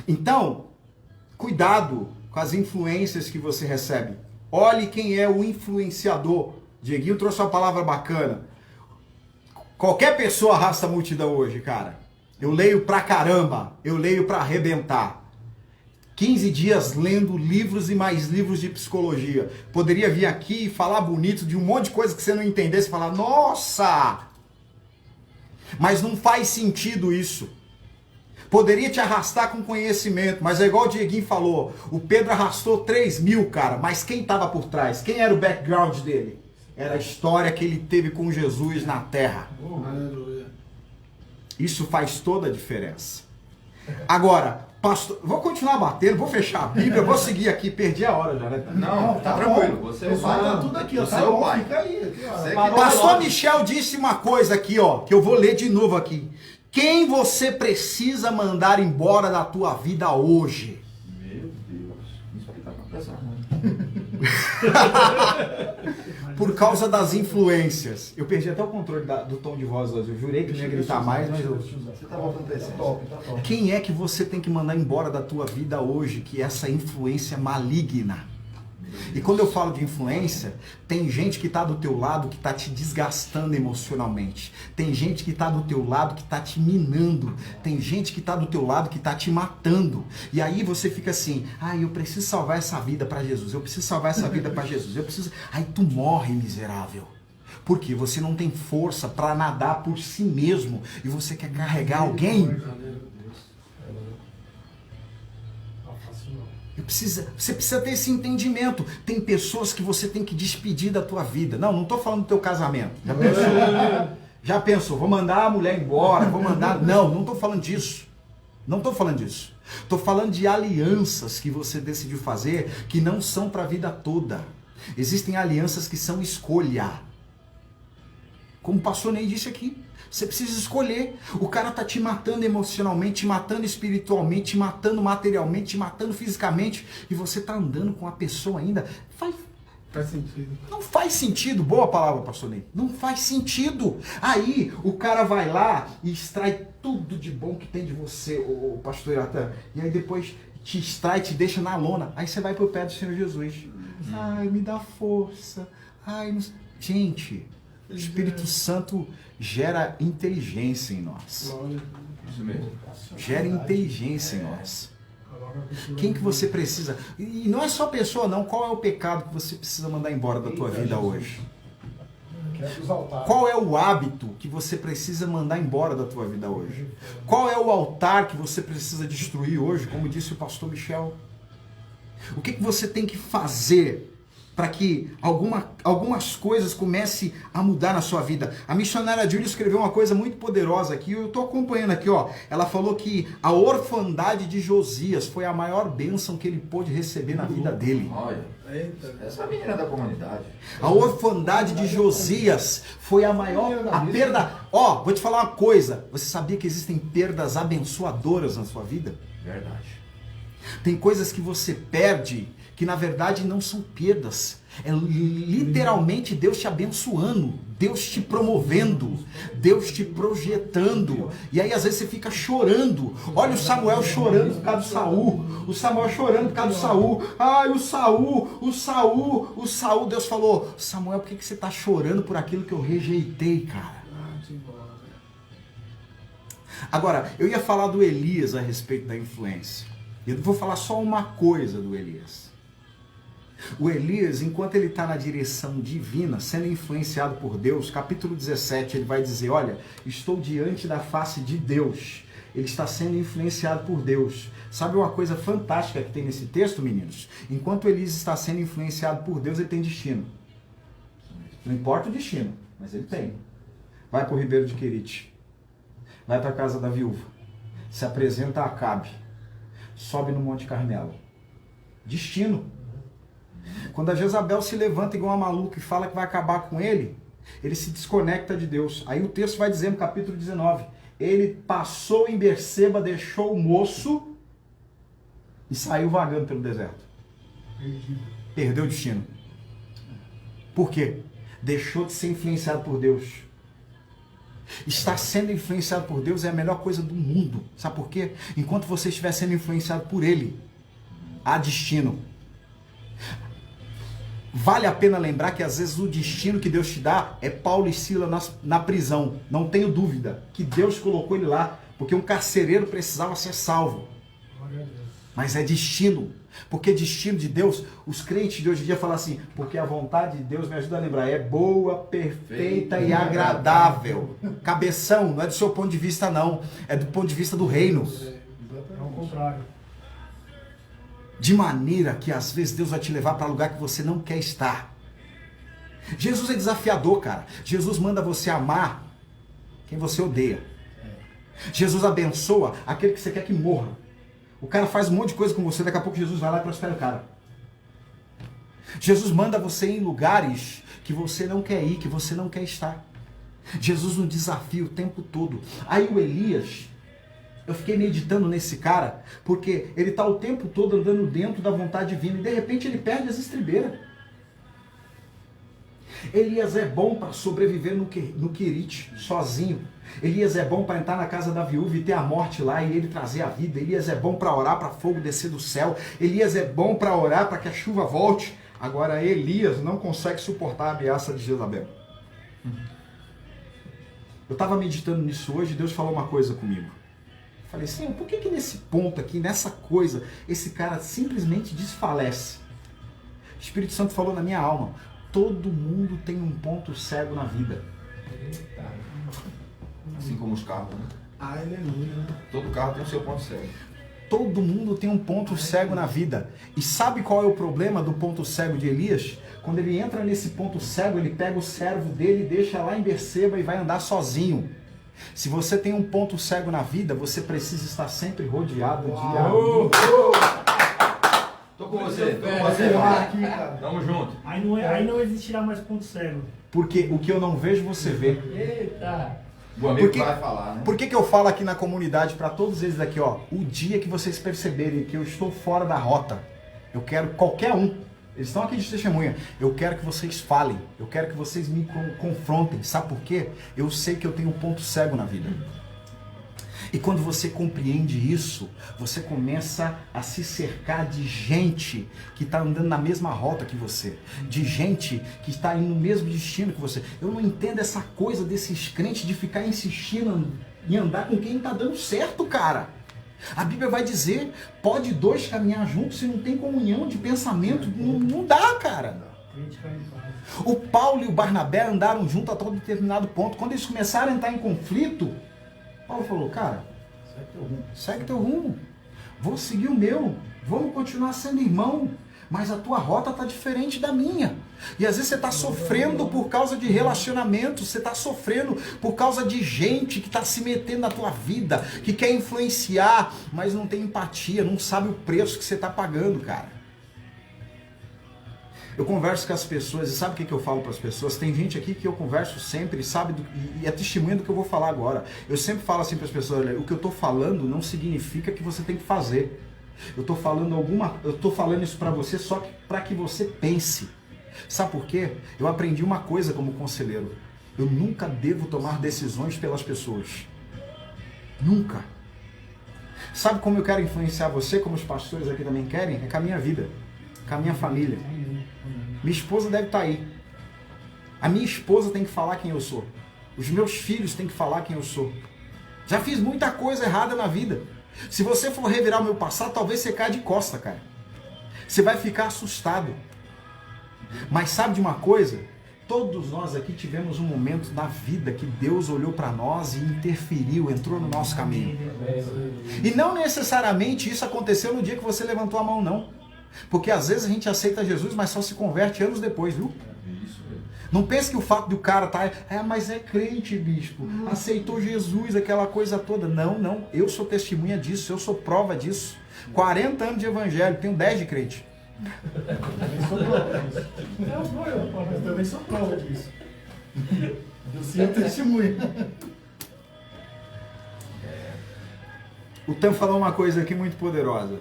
Então, cuidado com as influências que você recebe. Olhe quem é o influenciador. Dieguinho trouxe uma palavra bacana. Qualquer pessoa arrasta a multidão hoje, cara. Eu leio pra caramba. Eu leio pra arrebentar. 15 dias lendo livros e mais livros de psicologia. Poderia vir aqui e falar bonito de um monte de coisa que você não entendesse e falar, nossa! Mas não faz sentido isso. Poderia te arrastar com conhecimento, mas é igual o Dieguinho falou, o Pedro arrastou 3.000, cara, mas quem estava por trás? Quem era o background dele? Era a história que ele teve com Jesus na terra. Aleluia. Isso faz toda a diferença. Agora, pastor, vou continuar batendo, vou fechar a Bíblia, vou seguir aqui, perdi a hora já, né? Não, tá tranquilo. Você é o Vai, tá pai. tudo aqui, ó. Você Tá é o bom, pai. fica aí. Aqui, ó. Você que Parou, Pastor parou. Michel disse uma coisa aqui, ó, que eu vou ler de novo aqui. Quem você precisa mandar embora da tua vida hoje? Meu Deus. Isso aqui tá com pressão. Por causa das influências. Eu perdi até o controle do tom de voz hoje. Eu jurei que não ia gritar mais, mas eu... Você tá voltando pra essência. Top, tá top. Quem é que você tem que mandar embora da tua vida hoje, que é essa influência maligna? E quando eu falo de influência, tem gente que está do teu lado que está te desgastando emocionalmente. Tem gente que está do teu lado que está te minando. Tem gente que está do teu lado que está te matando. E aí você fica assim, eu preciso salvar essa vida para Jesus. Eu preciso salvar essa vida para Jesus. Eu preciso... Aí tu morre, miserável. Porque você não tem força para nadar por si mesmo. E você quer carregar alguém. Você precisa ter esse entendimento. Tem pessoas que você tem que despedir da tua vida. Não estou falando do teu casamento. Já pensou? Já pensou? Vou mandar a mulher embora, vou mandar... Não estou falando disso. Não estou falando disso. Estou falando de alianças que você decidiu fazer que não são para a vida toda. Existem alianças que são escolha. Como o pastor Ney disse aqui. Você precisa escolher. O cara tá te matando emocionalmente, te matando espiritualmente, te matando materialmente, te matando fisicamente. E você tá andando com a pessoa ainda. Faz sentido. Não faz sentido. Boa palavra, pastor Ney. Não faz sentido. Aí o cara vai lá e extrai tudo de bom que tem de você, o pastor Iratan. E aí depois te extrai, te deixa na lona. Aí você vai pro pé do Senhor Jesus. Ai, me dá força. Ai, não... Gente... O Espírito Santo gera inteligência em nós. Isso mesmo. Gera inteligência em nós. Quem que você precisa... E não é só pessoa não. Qual é o pecado que você precisa mandar embora da tua vida hoje? Qual é o hábito que você precisa mandar embora da tua vida hoje? Qual é o altar que você precisa destruir hoje? Como disse o pastor Michel. O que você tem que fazer para que algumas coisas comecem a mudar na sua vida? A missionária Júlia escreveu uma coisa muito poderosa aqui, eu estou acompanhando aqui, ó. Ela falou que a orfandade de Josias foi a maior bênção que ele pôde receber na vida dele. Olha, essa menina da comunidade. A orfandade de Josias foi a maior, a perda... Ó, vou te falar uma coisa, você sabia que existem perdas abençoadoras na sua vida? Verdade. Tem coisas que você perde que na verdade não são perdas. É literalmente Deus te abençoando, Deus te promovendo, Deus te projetando. E aí às vezes você fica chorando. Olha o Samuel chorando por causa do Saul. O Samuel chorando por causa do Saul. Ai, o Saul. Deus falou, Samuel, por que você está chorando por aquilo que eu rejeitei, cara? Agora, eu ia falar do Elias a respeito da influência. Eu vou falar só uma coisa do Elias. O Elias, enquanto ele está na direção divina, sendo influenciado por Deus, capítulo 17, ele vai dizer, olha, estou diante da face de Deus. Ele está sendo influenciado por Deus. Sabe uma coisa fantástica que tem nesse texto, meninos? Enquanto Elias está sendo influenciado por Deus, ele tem destino. Não importa o destino, mas ele tem. Vai para o Ribeiro de Querite. Vai para a casa da viúva. Se apresenta a Acabe. Sobe no Monte Carmelo. Destino. Quando a Jezabel se levanta igual uma maluca e fala que vai acabar com ele, ele se desconecta de Deus. Aí o texto vai dizer no capítulo 19, ele passou em Berseba, deixou o moço e saiu vagando pelo deserto. Perdeu o destino. Por quê? Deixou de ser influenciado por Deus. Estar sendo influenciado por Deus é a melhor coisa do mundo. Sabe por quê? Enquanto você estiver sendo influenciado por Ele, há destino. Vale a pena lembrar que às vezes o destino que Deus te dá é Paulo e Silas na prisão. Não tenho dúvida que Deus colocou ele lá, porque um carcereiro precisava ser salvo. Mas é destino. Porque destino de Deus, os crentes de hoje em dia falam assim, porque a vontade de Deus, me ajuda a lembrar, é boa, perfeita e agradável. Cabeção, não é do seu ponto de vista não, é do ponto de vista do reino. É o contrário. De maneira que às vezes Deus vai te levar para lugar que você não quer estar. Jesus é desafiador, cara. Jesus manda você amar quem você odeia. Jesus abençoa aquele que você quer que morra. O cara faz um monte de coisa com você, daqui a pouco Jesus vai lá e prospera o cara. Jesus manda você ir em lugares que você não quer ir, que você não quer estar. Jesus nos desafia o tempo todo. Aí o Elias, eu fiquei meditando nesse cara, porque ele está o tempo todo andando dentro da vontade divina e de repente ele perde as estribeiras. Elias é bom para sobreviver no Querite, sozinho. Elias é bom para entrar na casa da viúva e ter a morte lá e ele trazer a vida. Elias é bom para orar para fogo descer do céu. Elias é bom para orar para que a chuva volte. Agora Elias não consegue suportar a ameaça de Jezabel. Eu estava meditando nisso hoje e Deus falou uma coisa comigo. Eu falei, Senhor, por que nesse ponto aqui, nessa coisa, esse cara simplesmente desfalece? O Espírito Santo falou na minha alma, todo mundo tem um ponto cego na vida. Assim como os carros, né? Aleluia. Todo carro tem o seu ponto cego. Todo mundo tem um ponto cego na vida. E sabe qual é o problema do ponto cego de Elias? Quando ele entra nesse ponto cego, ele pega o servo dele, deixa lá em Berseba e vai andar sozinho. Se você tem um ponto cego na vida, você precisa estar sempre rodeado de amigos. Tô com você, Aqui, cara. Tamo junto. Aí não existirá mais ponto cego. Porque o que eu não vejo, você vê. Eita! O amigo Por que- vai falar, né? Por que eu falo aqui na comunidade para todos eles aqui, ó, o dia que vocês perceberem que eu estou fora da rota, eu quero qualquer um, eles estão aqui de testemunha, eu quero que vocês falem, eu quero que vocês me confrontem, sabe por quê? Eu sei que eu tenho um ponto cego na vida. E quando você compreende isso, você começa a se cercar de gente que está andando na mesma rota que você. De gente que está indo no mesmo destino que você. Eu não entendo essa coisa desses crentes de ficar insistindo em andar com quem está dando certo, cara. A Bíblia vai dizer, pode dois caminhar juntos se não tem comunhão de pensamento. Não dá, cara. O Paulo e o Barnabé andaram juntos até um determinado ponto. Quando eles começaram a entrar em conflito, Paulo falou, cara, segue teu rumo, vou seguir o meu, vamos continuar sendo irmão, mas a tua rota está diferente da minha. E às vezes você está sofrendo por causa de relacionamentos, você está sofrendo por causa de gente que está se metendo na tua vida, que quer influenciar, mas não tem empatia, não sabe o preço que você está pagando, cara. Eu converso com as pessoas e sabe o que eu falo para as pessoas? Tem gente aqui que eu converso sempre e é testemunha do que eu vou falar agora. Eu sempre falo assim para as pessoas, olha, o que eu estou falando não significa que você tem que fazer. Eu tô falando isso para você só para que você pense. Sabe por quê? Eu aprendi uma coisa como conselheiro. Eu nunca devo tomar decisões pelas pessoas. Nunca. Sabe como eu quero influenciar você, como os pastores aqui também querem? É com a minha vida, com a minha família. Minha esposa deve estar aí. A minha esposa tem que falar quem eu sou. Os meus filhos têm que falar quem eu sou. Já fiz muita coisa errada na vida. Se você for revirar o meu passado, talvez você caia de costa, cara. Você vai ficar assustado. Mas sabe de uma coisa? Todos nós aqui tivemos um momento na vida que Deus olhou para nós e interferiu, entrou no nosso caminho. E não necessariamente isso aconteceu no dia que você levantou a mão, não. Porque às vezes a gente aceita Jesus, mas só se converte anos depois, viu? Não pense que o fato de o cara estar, mas é crente, bispo, aceitou Jesus, aquela coisa toda. Não, não, eu sou testemunha disso, eu sou prova disso. 40 anos de evangelho, tenho 10 de crente. Eu também sou prova disso. Eu sou testemunha. O Tam falou uma coisa aqui muito poderosa.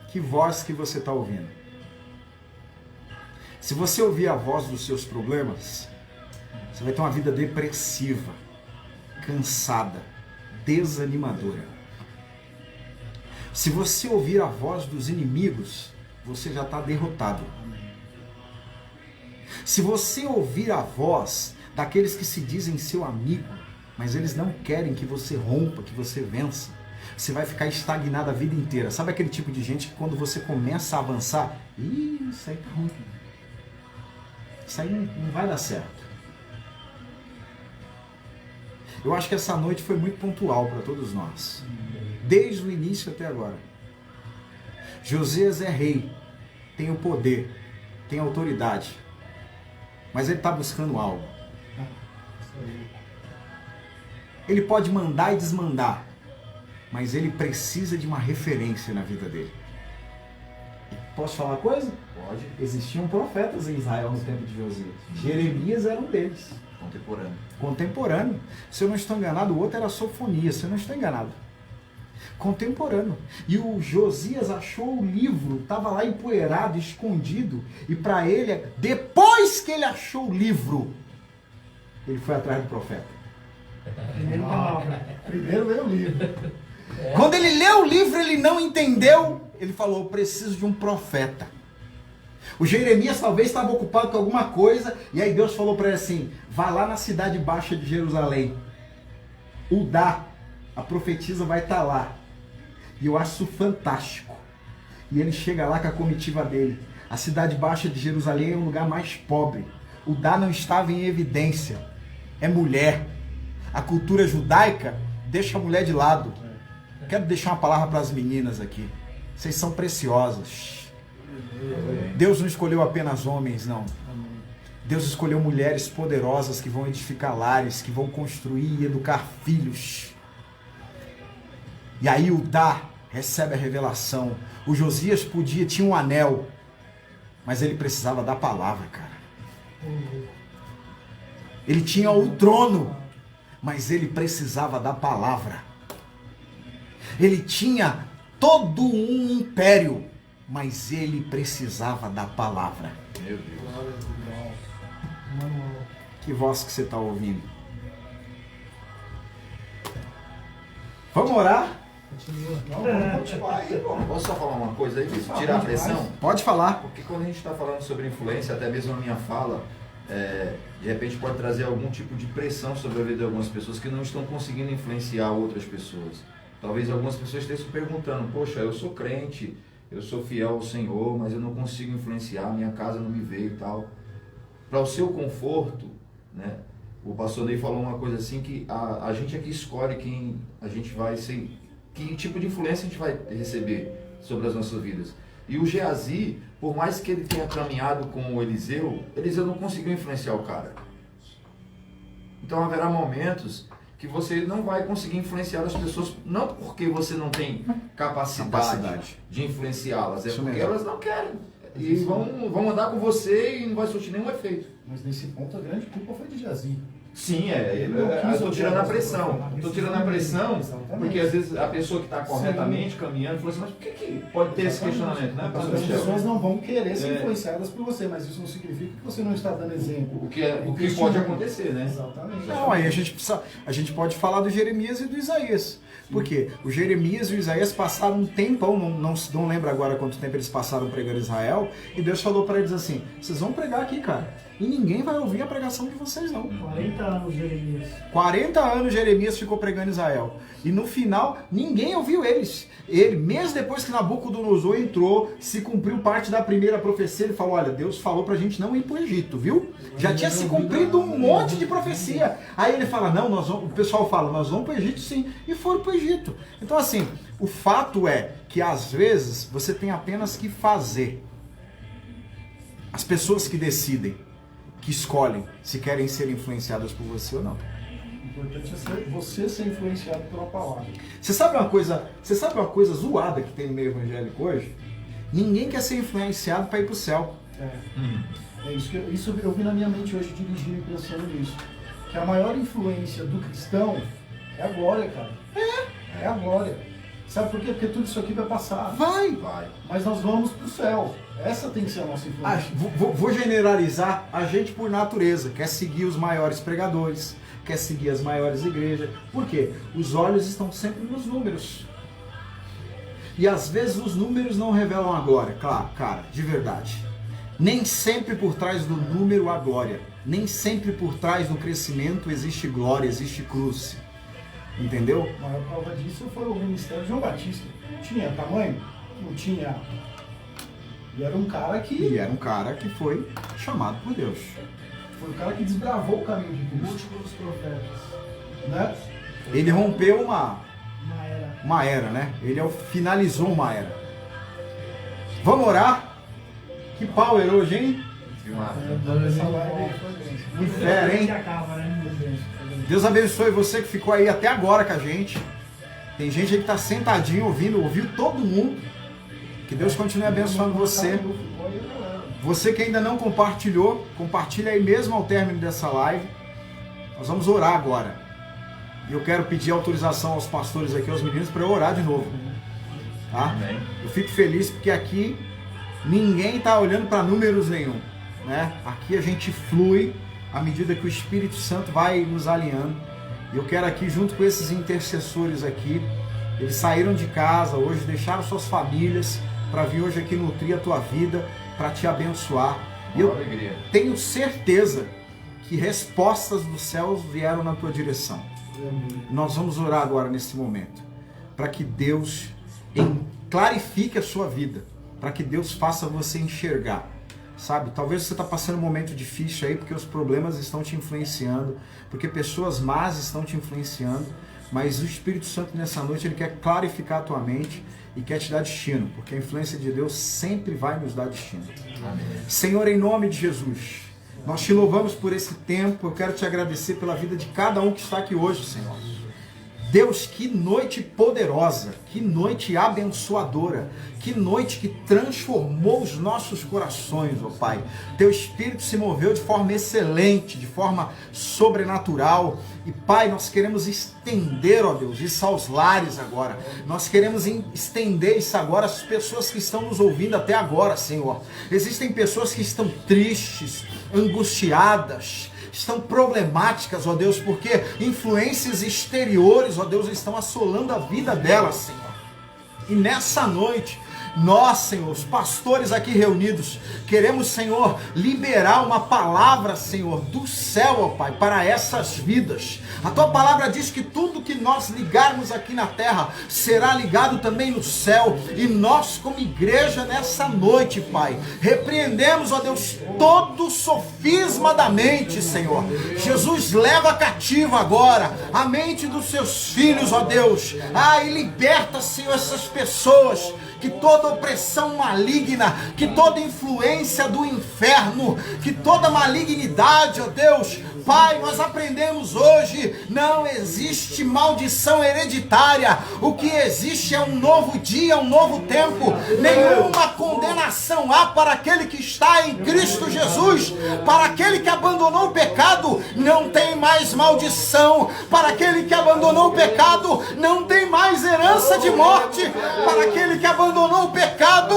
Que voz que você está ouvindo? Se você ouvir a voz dos seus problemas, você vai ter uma vida depressiva, cansada, desanimadora. Se você ouvir a voz dos inimigos, você já está derrotado. Se você ouvir a voz daqueles que se dizem seu amigo, mas eles não querem que você rompa, que você vença, você vai ficar estagnado a vida inteira. Sabe aquele tipo de gente que quando você começa a avançar, isso aí tá ruim. Isso aí não vai dar certo. Eu acho que essa noite foi muito pontual para todos nós. Desde o início até agora. Josias é rei, tem o poder, tem autoridade, mas ele está buscando algo. Ele pode mandar e desmandar, mas ele precisa de uma referência na vida dele. Posso falar uma coisa? Pode. Existiam profetas em Israel no tempo de Josias. Jeremias era um deles. Contemporâneo. Se eu não estou enganado, o outro era Sofonias, se eu não estou enganado. Contemporâneo. E o Josias achou o livro, estava lá empoeirado, escondido, e para ele, depois que ele achou o livro, ele foi atrás do profeta. Primeiro leu o livro. Quando ele leu o livro, ele não entendeu, ele falou, eu preciso de um profeta. O Jeremias talvez estava ocupado com alguma coisa, e aí Deus falou para ele assim, vá lá na cidade baixa de Jerusalém, Udá, a profetisa vai estar lá. E eu acho isso fantástico. E ele chega lá com a comitiva dele. A cidade baixa de Jerusalém é um lugar mais pobre. Udá não estava em evidência. É mulher. A cultura judaica deixa a mulher de lado. Quero deixar uma palavra para as meninas aqui. Vocês são preciosas. Deus não escolheu apenas homens, não. Deus escolheu mulheres poderosas que vão edificar lares, que vão construir e educar filhos. E aí Udá recebe a revelação. O Josias tinha um anel, mas ele precisava da palavra, cara. Ele tinha o trono, mas ele precisava da palavra. Ele tinha todo um império, mas ele precisava da palavra. Meu Deus. Que voz que você está ouvindo? Vamos orar? Posso só falar uma coisa aí, Bispo? Tirar a pressão? Pode falar. Porque quando a gente está falando sobre influência, até mesmo a minha fala, de repente pode trazer algum tipo de pressão sobre a vida de algumas pessoas que não estão conseguindo influenciar outras pessoas. Talvez algumas pessoas estejam se perguntando, poxa, eu sou crente, eu sou fiel ao Senhor, mas eu não consigo influenciar, minha casa não me veio e tal. Para o seu conforto, né? O pastor Ney falou uma coisa assim, que a gente aqui escolhe quem a gente vai ser, que tipo de influência a gente vai receber sobre as nossas vidas. E o Geazi, por mais que ele tenha caminhado com o Eliseu não conseguiu influenciar o cara. Então haverá momentos que você não vai conseguir influenciar as pessoas, não porque você não tem capacidade de influenciá-las, é Isso porque mesmo. elas não querem. E vão andar com você e não vai surtir nenhum efeito. Mas nesse ponto a grande culpa foi de Geazi. Sim, Ele não quis eu tô ouvir tirando a voz do pressão. profeta. Tô tirando a pressão, Exatamente. porque às vezes a pessoa que está corretamente caminhando fala assim, mas por que pode ter esse questionamento, né, As pastor Michel? pessoas não vão querer ser É. influenciadas por você, mas isso não significa que você não está dando exemplo. O que pode acontecer, né? Exatamente. Não, aí a gente pode falar do Jeremias e do Isaías. Por quê? O Jeremias e o Isaías passaram um tempão, não lembro agora quanto tempo eles passaram pregando Israel, e Deus falou para eles assim, vocês vão pregar aqui, cara, e ninguém vai ouvir a pregação de vocês não. 40 anos, Jeremias. 40 anos Jeremias ficou pregando Israel. E no final, ninguém ouviu eles. Ele, mesmo depois que Nabucodonosor entrou, se cumpriu parte da primeira profecia, ele falou, olha, Deus falou pra gente não ir pro Egito, viu? Já tinha se cumprido um monte de profecia. Aí ele fala, não, o pessoal fala, nós vamos pro Egito sim. E foram pro Egito. Então assim, o fato é que às vezes você tem apenas que fazer. As pessoas que decidem, que escolhem se querem ser influenciadas por você ou não. O importante é você ser influenciado pela palavra. Você sabe uma coisa zoada que tem no meio evangélico hoje? Ninguém quer ser influenciado para ir pro céu. É isso eu vi na minha mente hoje dirigindo e pensando nisso. Que a maior influência do cristão é a glória, cara. É a glória. Sabe por quê? Porque tudo isso aqui vai passar. Vai! Mas nós vamos pro céu. Essa tem que ser a nossa influência. Vou generalizar, a gente por natureza quer seguir os maiores pregadores, quer seguir as maiores igrejas. Por quê? Os olhos estão sempre nos números. E às vezes os números não revelam a glória. Claro, cara, de verdade. Nem sempre por trás do número há glória. Nem sempre por trás do crescimento existe glória, existe cruz. Entendeu? A maior prova disso foi o ministério de João Batista. Tinha tamanho? Não tinha. E era um cara que foi chamado por Deus. Foi o cara que desbravou o caminho de Cristo. Último dos profetas. Né? Ele rompeu uma Uma era. era, né? Ele finalizou uma era. Vamos orar? Que power hoje, hein? Essa live aí foi bem. Que fera, hein? Que acaba, né? Deus abençoe você que ficou aí até agora com a gente. Tem gente aí que tá sentadinho ouviu todo mundo. Que Deus continue abençoando você. Você que ainda não compartilhou, compartilha aí mesmo ao término dessa live. Nós vamos orar agora. E eu quero pedir autorização aos pastores aqui, aos meninos, para eu orar de novo. Tá? Amém. Eu fico feliz porque aqui ninguém está olhando para números nenhum. Né? Aqui a gente flui à medida que o Espírito Santo vai nos alinhando. E eu quero aqui, junto com esses intercessores aqui, eles saíram de casa hoje, deixaram suas famílias para vir hoje aqui nutrir a tua vida, para te abençoar. E eu tenho certeza que respostas dos céus vieram na tua direção. Nós vamos orar agora nesse momento, para que Deus clarifique a sua vida, para que Deus faça você enxergar. Sabe, talvez você está passando um momento difícil aí, porque os problemas estão te influenciando, porque pessoas más estão te influenciando, mas o Espírito Santo nessa noite, ele quer clarificar a tua mente e quer te dar destino, porque a influência de Deus sempre vai nos dar destino. Amém. Senhor, em nome de Jesus, nós te louvamos por esse tempo, eu quero te agradecer pela vida de cada um que está aqui hoje, Senhor. Deus, que noite poderosa, que noite abençoadora, que noite que transformou os nossos corações, ó Pai. Teu Espírito se moveu de forma excelente, de forma sobrenatural. E Pai, nós queremos estender, ó Deus, isso aos lares agora. Nós queremos estender isso agora às pessoas que estão nos ouvindo até agora, Senhor. Existem pessoas que estão tristes, angustiadas, estão problemáticas, ó Deus, porque influências exteriores, ó Deus, estão assolando a vida delas, Senhor. E nessa noite, nós, Senhor, os pastores aqui reunidos, queremos, Senhor, liberar uma palavra, Senhor, do céu, ó Pai, para essas vidas. A Tua palavra diz que tudo que nós ligarmos aqui na terra será ligado também no céu. E nós, como igreja, nessa noite, Pai, repreendemos, ó Deus, todo sofisma da mente, Senhor. Jesus, leva cativa agora a mente dos Seus filhos, ó Deus. E liberta, Senhor, essas pessoas, que toda opressão maligna, que toda influência do inferno, que toda malignidade, ó Deus, Pai, nós aprendemos hoje, não existe maldição hereditária. O que existe é um novo dia, um novo tempo. Nenhuma condenação há para aquele que está em Cristo Jesus. Para aquele que abandonou o pecado, não tem mais maldição. Para aquele que abandonou o pecado, não tem mais herança de morte. Para aquele que abandonou o pecado,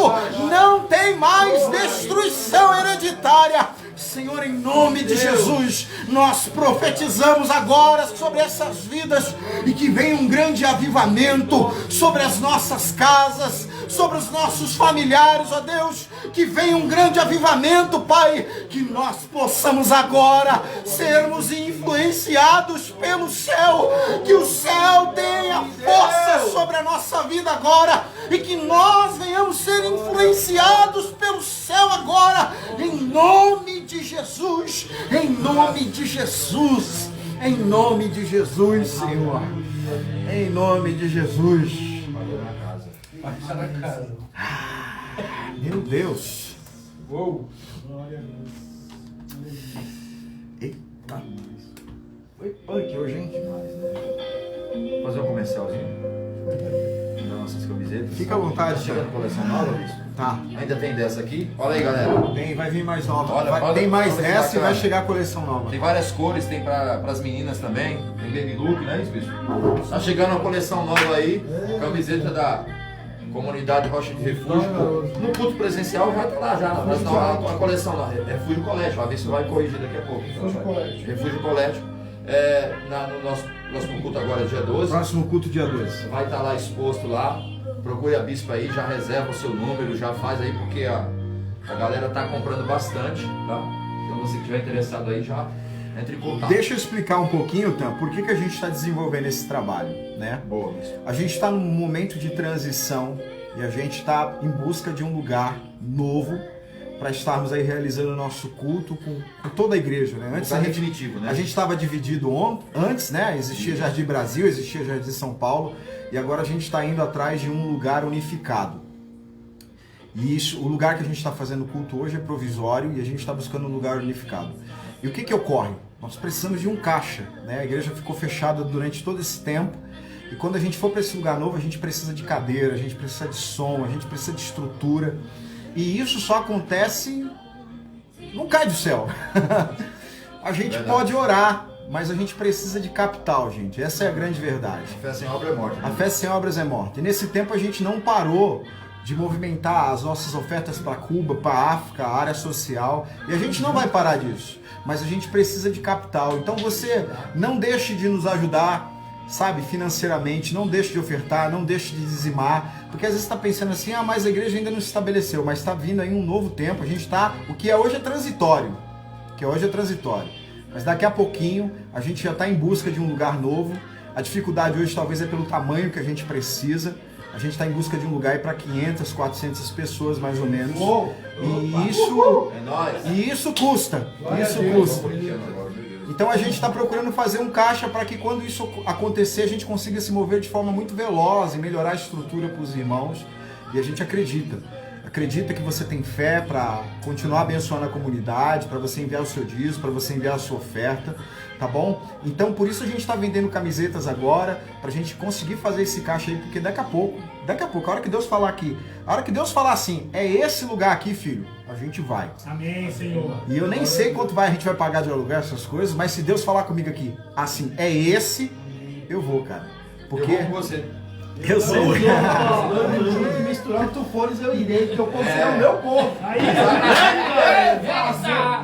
não tem mais destruição hereditária. Senhor, em nome de Jesus, nós profetizamos agora sobre essas vidas e que venha um grande avivamento sobre as nossas casas, sobre os nossos familiares, ó Deus, que venha um grande avivamento, Pai, que nós possamos agora sermos influenciados pelo céu, que o céu tenha força sobre a nossa vida agora e que nós venhamos ser influenciados pelo céu agora, em nome de Jesus, em nome de Jesus, em nome de Jesus, Senhor, em nome de Jesus. Meu Deus. Uou. Eita. Foi punk hoje, hein? Fazer um comercialzinho das nossas camisetas. Fica à vontade, Tá chegando a coleção nova, Luiz? Tá. Ainda tem dessa aqui. Olha aí, galera. Vai vir mais nova. Olha, Tem mais olha que essa e vai bacana. chegar a coleção nova. Tem várias cores, tem para as meninas também. Tem baby look, né, isso, bicho? Tá chegando uma coleção nova aí. Camiseta da Comunidade Rocha de Refúgio. No culto presencial já tá lá, já. Mas não, a coleção lá. Refúgio Colégio. Vai ver se vai corrigir daqui a pouco. Refúgio Colégio. Refúgio Colégio. No nosso próximo culto agora, dia 12. Próximo culto, dia 12. Vai estar lá exposto lá. Procure a bispa aí, já reserva o seu número, já faz aí, porque a galera tá comprando bastante, tá? Então você que estiver interessado aí, já entre em contato. Deixa eu explicar um pouquinho, Tam, por que a gente está desenvolvendo esse trabalho, né? Boa, bispo. A gente está num momento de transição e a gente está em busca de um lugar novo para estarmos aí realizando o nosso culto com toda a igreja, né? Antes Lugar definitivo, né? a gente estava dividido antes, né? Existia Jardim Brasil, existia Jardim São Paulo e agora a gente está indo atrás de um lugar unificado. E isso, o lugar que a gente está fazendo culto hoje é provisório e a gente está buscando um lugar unificado. E o que ocorre? Nós precisamos de um caixa, né? A igreja ficou fechada durante todo esse tempo e quando a gente for para esse lugar novo, a gente precisa de cadeira, a gente precisa de som, a gente precisa de estrutura. E isso só acontece, não cai do céu. A gente pode orar, mas a gente precisa de capital, gente. Essa é a grande verdade. A fé sem obra é morte. A fé sem obras é morta. E nesse tempo a gente não parou de movimentar as nossas ofertas para Cuba, para a África, a área social. E a gente não vai parar disso. Mas a gente precisa de capital. Então você não deixe de nos ajudar, sabe, financeiramente. Não deixe de ofertar, não deixe de dizimar. Porque às vezes você está pensando assim, mas a igreja ainda não se estabeleceu. Mas está vindo aí um novo tempo. A gente está... O que é hoje é transitório. Mas daqui a pouquinho a gente já está em busca de um lugar novo. A dificuldade hoje talvez é pelo tamanho que a gente precisa. A gente está em busca de um lugar para 500, 400 pessoas mais ou menos. E isso custa. Então a gente está procurando fazer um caixa para que quando isso acontecer a gente consiga se mover de forma muito veloz e melhorar a estrutura para os irmãos. E a gente acredita que você tem fé para continuar abençoando a comunidade, para você enviar o seu dízimo, para você enviar a sua oferta, tá bom? Então por isso a gente está vendendo camisetas agora, para a gente conseguir fazer esse caixa aí, porque daqui a pouco, a hora que Deus falar aqui, a hora que Deus falar assim, é esse lugar aqui, filho, a gente vai. Amém, Senhor. E eu nem sei quanto a gente vai pagar de aluguel, essas coisas, mas se Deus falar comigo aqui, assim, é esse, eu vou, cara. Porque... Eu vou com você. Eu sei. Junto e misturando tu fores, eu irei, porque eu confio no meu povo. Aí,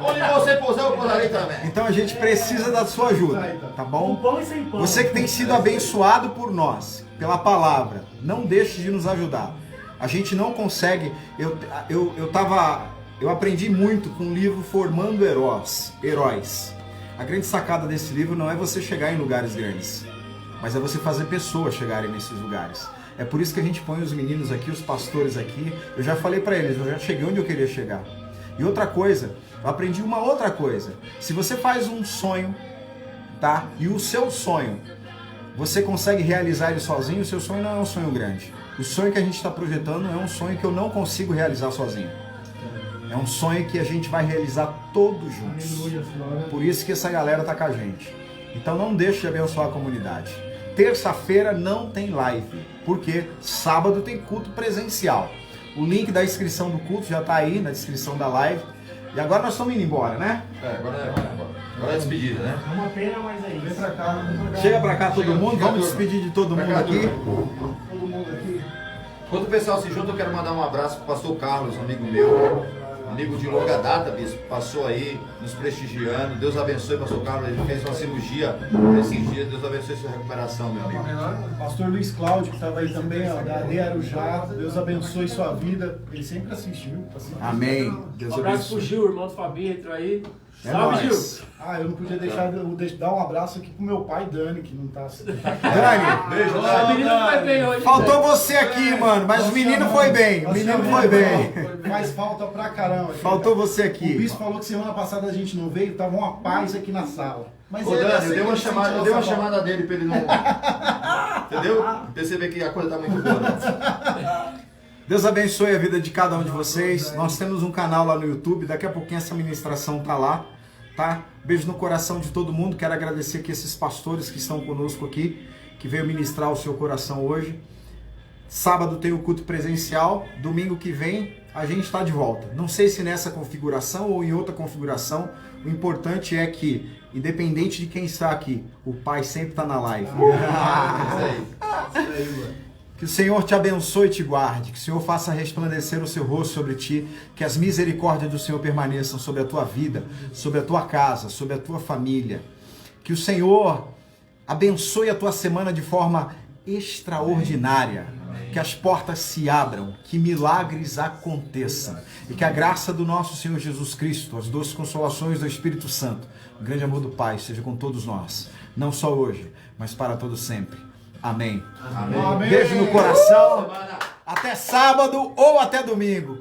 Onde você pousar, eu pousarei também. Então a gente precisa da sua ajuda, tá com bom? pão e sem pão. Você que tem sido abençoado por nós, pela palavra, não deixe de nos ajudar. A gente não consegue... Eu aprendi muito com o livro Formando Heróis. A grande sacada desse livro não é você chegar em lugares grandes, mas é você fazer pessoas chegarem nesses lugares. É por isso que a gente põe os meninos aqui, os pastores aqui. Eu já falei para eles, eu já cheguei onde eu queria chegar. E outra coisa, eu aprendi uma outra coisa. Se você faz um sonho, tá? E o seu sonho, você consegue realizar ele sozinho, o seu sonho não é um sonho grande. O sonho que a gente está projetando é um sonho que eu não consigo realizar sozinho. É um sonho que a gente vai realizar todos juntos. Aleluia. Por isso que essa galera tá com a gente. Então não deixe de abençoar a comunidade. Terça-feira não tem live, porque sábado tem culto presencial. O link da inscrição do culto já tá aí na descrição da live. E agora nós estamos indo embora, né? Agora é despedida, né? É uma pena, mas é Vem isso. pra cá, vem pra cá. Chega pra cá todo Chega, mundo, chega, vamos turma. despedir de todo Pra mundo cá, aqui. turma. Todo mundo aqui. Quando o pessoal se junta, eu quero mandar um abraço pro pastor Carlos, amigo meu, amigo de longa data, bispo, passou aí nos prestigiando. Deus abençoe, pastor Carlos, ele fez uma cirurgia esses dias. Deus abençoe sua recuperação, meu amigo. Pastor Luiz Cláudio, que estava aí também, ó, da AD Arujá. Deus abençoe sua vida. Ele sempre assiste, viu? Assiste. Amém. Deus Um abraço pro abençoe. Gil, irmão do Fabinho, entrou aí. É Salve, nóis. Gil! Ah, eu não podia deixar de dar um abraço aqui pro meu pai, Dani, que não tá... Dani, Beijo, O Dani. menino não vai bem hoje. faltou você aqui, mano, mas o menino foi bem. O menino foi bem. Faz falta pra caramba. Faltou você O aqui. bispo falou que semana passada a gente não veio, tava uma paz aqui na sala. Mas Ô ele Dani, eu aceita dei uma que chamada, sente eu dei uma nossa falta. chamada dele pra ele não. Entendeu? Perceber que a coisa tá muito boa, né? Deus abençoe a vida de cada um de vocês. Nós temos um canal lá no YouTube. Daqui a pouquinho essa ministração tá lá, tá? Beijo no coração de todo mundo. Quero agradecer aqui esses pastores que estão conosco aqui, que veio ministrar o seu coração hoje. Sábado tem o culto presencial. Domingo que vem a gente está de volta. Não sei se nessa configuração ou em outra configuração. O importante é que, independente de quem está aqui, o Pai sempre está na live. É isso aí. Que o Senhor te abençoe e te guarde, que o Senhor faça resplandecer o seu rosto sobre ti, que as misericórdias do Senhor permaneçam sobre a tua vida, sobre a tua casa, sobre a tua família. Que o Senhor abençoe a tua semana de forma extraordinária, que as portas se abram, que milagres aconteçam e que a graça do nosso Senhor Jesus Cristo, as doces consolações do Espírito Santo, o grande amor do Pai seja com todos nós, não só hoje, mas para todo sempre. Amém. Amém. Beijo no coração. Até sábado ou até domingo.